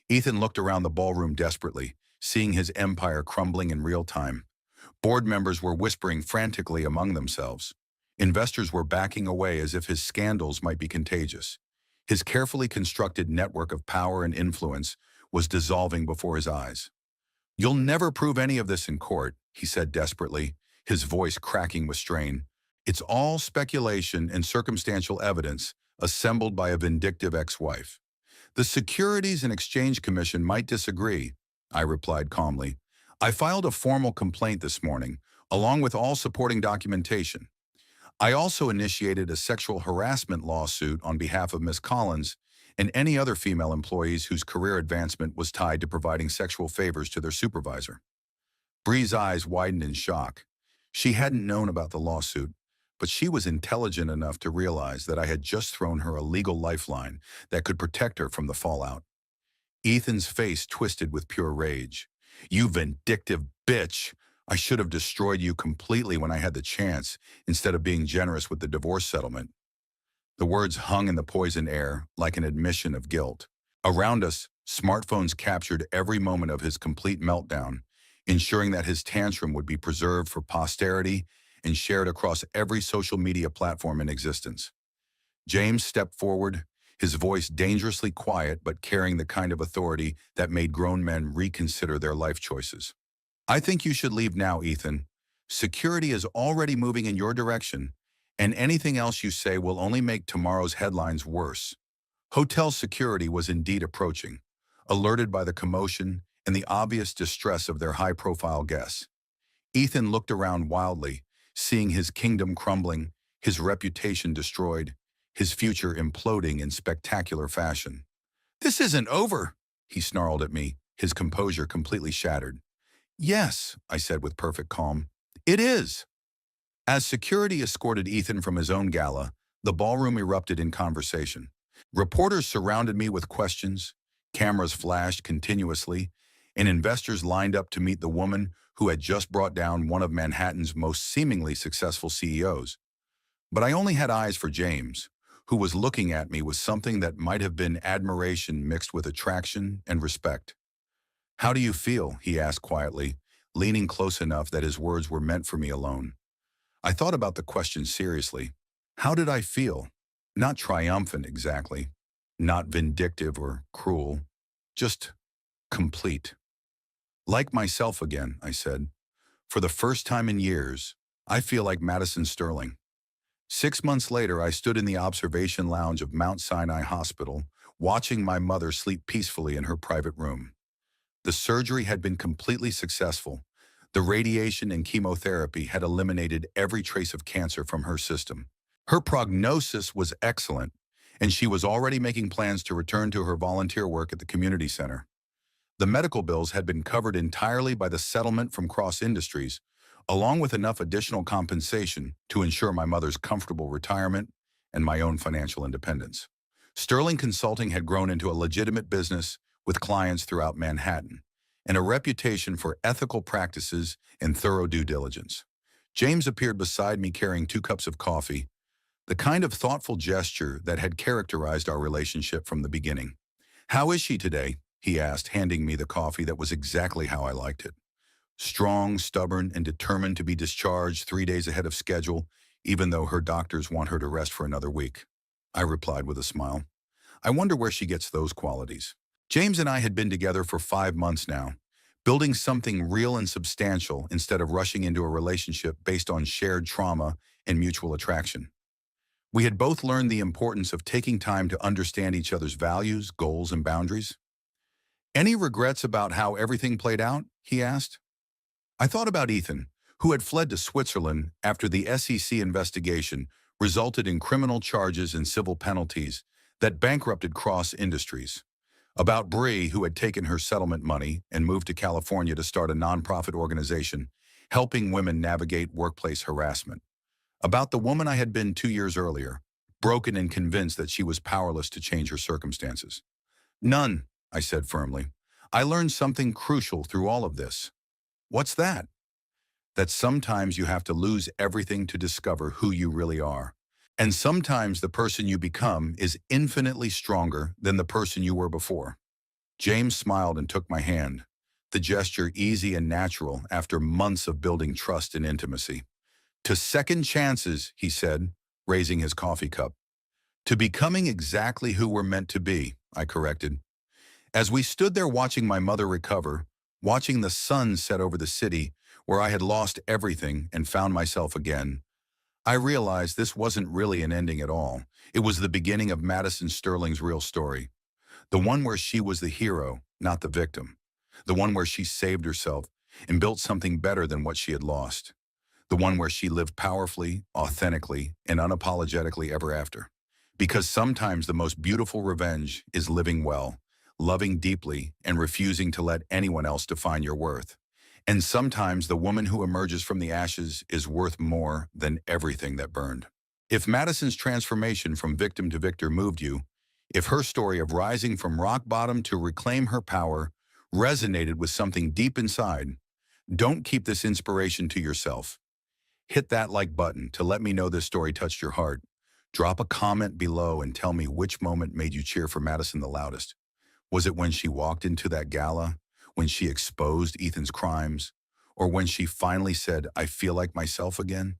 Ethan looked around the ballroom desperately, seeing his empire crumbling in real time. Board members were whispering frantically among themselves. Investors were backing away as if his scandals might be contagious. His carefully constructed network of power and influence was dissolving before his eyes. You'll never prove any of this in court, he said desperately, his voice cracking with strain. It's all speculation and circumstantial evidence assembled by a vindictive ex-wife. The Securities and Exchange Commission might disagree, I replied calmly. I filed a formal complaint this morning, along with all supporting documentation. I also initiated a sexual harassment lawsuit on behalf of Ms. Collins and any other female employees whose career advancement was tied to providing sexual favors to their supervisor. Bree's eyes widened in shock. She hadn't known about the lawsuit, but she was intelligent enough to realize that I had just thrown her a legal lifeline that could protect her from the fallout. Ethan's face twisted with pure rage. You vindictive bitch! I should have destroyed you completely when I had the chance, instead of being generous with the divorce settlement. The words hung in the poisoned air like an admission of guilt. Around us, smartphones captured every moment of his complete meltdown, ensuring that his tantrum would be preserved for posterity and shared across every social media platform in existence. James stepped forward, his voice dangerously quiet but carrying the kind of authority that made grown men reconsider their life choices. I think you should leave now, Ethan. Security is already moving in your direction, And anything else you say will only make tomorrow's headlines worse. Hotel security was indeed approaching, alerted by the commotion and the obvious distress of their high-profile guests. Ethan looked around wildly, seeing his kingdom crumbling, his reputation destroyed, his future imploding in spectacular fashion. "This isn't over," he snarled at me, his composure completely shattered. "Yes," I said with perfect calm, "it is." As security escorted Ethan from his own gala, the ballroom erupted in conversation. Reporters surrounded me with questions, cameras flashed continuously, and investors lined up to meet the woman who had just brought down one of Manhattan's most seemingly successful CEOs. But I only had eyes for James, who was looking at me with something that might have been admiration mixed with attraction and respect. "How do you feel?" he asked quietly, leaning close enough that his words were meant for me alone. I thought about the question seriously. How did I feel? Not triumphant exactly, not vindictive or cruel, just complete. "Like myself again," I said. "For the first time in years, I feel like Madison Sterling." 6 months later, I stood in the observation lounge of Mount Sinai Hospital, watching my mother sleep peacefully in her private room. The surgery had been completely successful. The radiation and chemotherapy had eliminated every trace of cancer from her system. Her prognosis was excellent, and she was already making plans to return to her volunteer work at the community center. The medical bills had been covered entirely by the settlement from Cross Industries, along with enough additional compensation to ensure my mother's comfortable retirement and my own financial independence. Sterling Consulting had grown into a legitimate business with clients throughout Manhattan and a reputation for ethical practices and thorough due diligence. James appeared beside me carrying 2 cups of coffee, the kind of thoughtful gesture that had characterized our relationship from the beginning. "How is she today?" he asked, handing me the coffee that was exactly how I liked it. "Strong, stubborn, and determined to be discharged 3 days ahead of schedule, even though her doctors want her to rest for another week," I replied with a smile. "I wonder where she gets those qualities." James and I had been together for 5 months now, building something real and substantial instead of rushing into a relationship based on shared trauma and mutual attraction. We had both learned the importance of taking time to understand each other's values, goals, and boundaries. "Any regrets about how everything played out?" he asked. I thought about Ethan, who had fled to Switzerland after the SEC investigation resulted in criminal charges and civil penalties that bankrupted Cross Industries. About Bree, who had taken her settlement money and moved to California to start a nonprofit organization helping women navigate workplace harassment. About the woman I had been 2 years earlier, broken and convinced that she was powerless to change her circumstances. "None," I said firmly. "I learned something crucial through all of this." "What's that?" "That sometimes you have to lose everything to discover who you really are. And sometimes the person you become is infinitely stronger than the person you were before." James smiled and took my hand, the gesture easy and natural after months of building trust and intimacy. "To second chances," he said, raising his coffee cup. "To becoming exactly who we're meant to be," I corrected. As we stood there watching my mother recover, watching the sun set over the city where I had lost everything and found myself again, I realized this wasn't really an ending at all. It was the beginning of Madison Sterling's real story. The one where she was the hero, not the victim. The one where she saved herself and built something better than what she had lost. The one where she lived powerfully, authentically, and unapologetically ever after. Because sometimes the most beautiful revenge is living well, loving deeply, and refusing to let anyone else define your worth. And sometimes the woman who emerges from the ashes is worth more than everything that burned. If Madison's transformation from victim to victor moved you, if her story of rising from rock bottom to reclaim her power resonated with something deep inside, don't keep this inspiration to yourself. Hit that like button to let me know this story touched your heart. Drop a comment below and tell me which moment made you cheer for Madison the loudest. Was it when she walked into that gala, when she exposed Ethan's crimes, or when she finally said, "I feel like myself again"?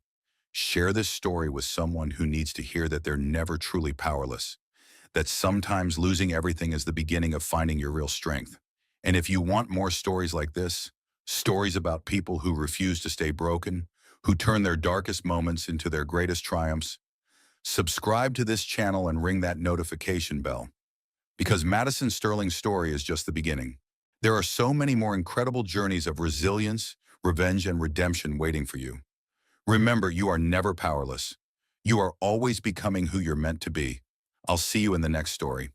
Share this story with someone who needs to hear that they're never truly powerless, that sometimes losing everything is the beginning of finding your real strength. And if you want more stories like this, stories about people who refuse to stay broken, who turn their darkest moments into their greatest triumphs. Subscribe to this channel and ring that notification bell, because Madison Sterling's story is just the beginning. There are so many more incredible journeys of resilience, revenge, and redemption waiting for you. Remember, you are never powerless. You are always becoming who you're meant to be. I'll see you in the next story.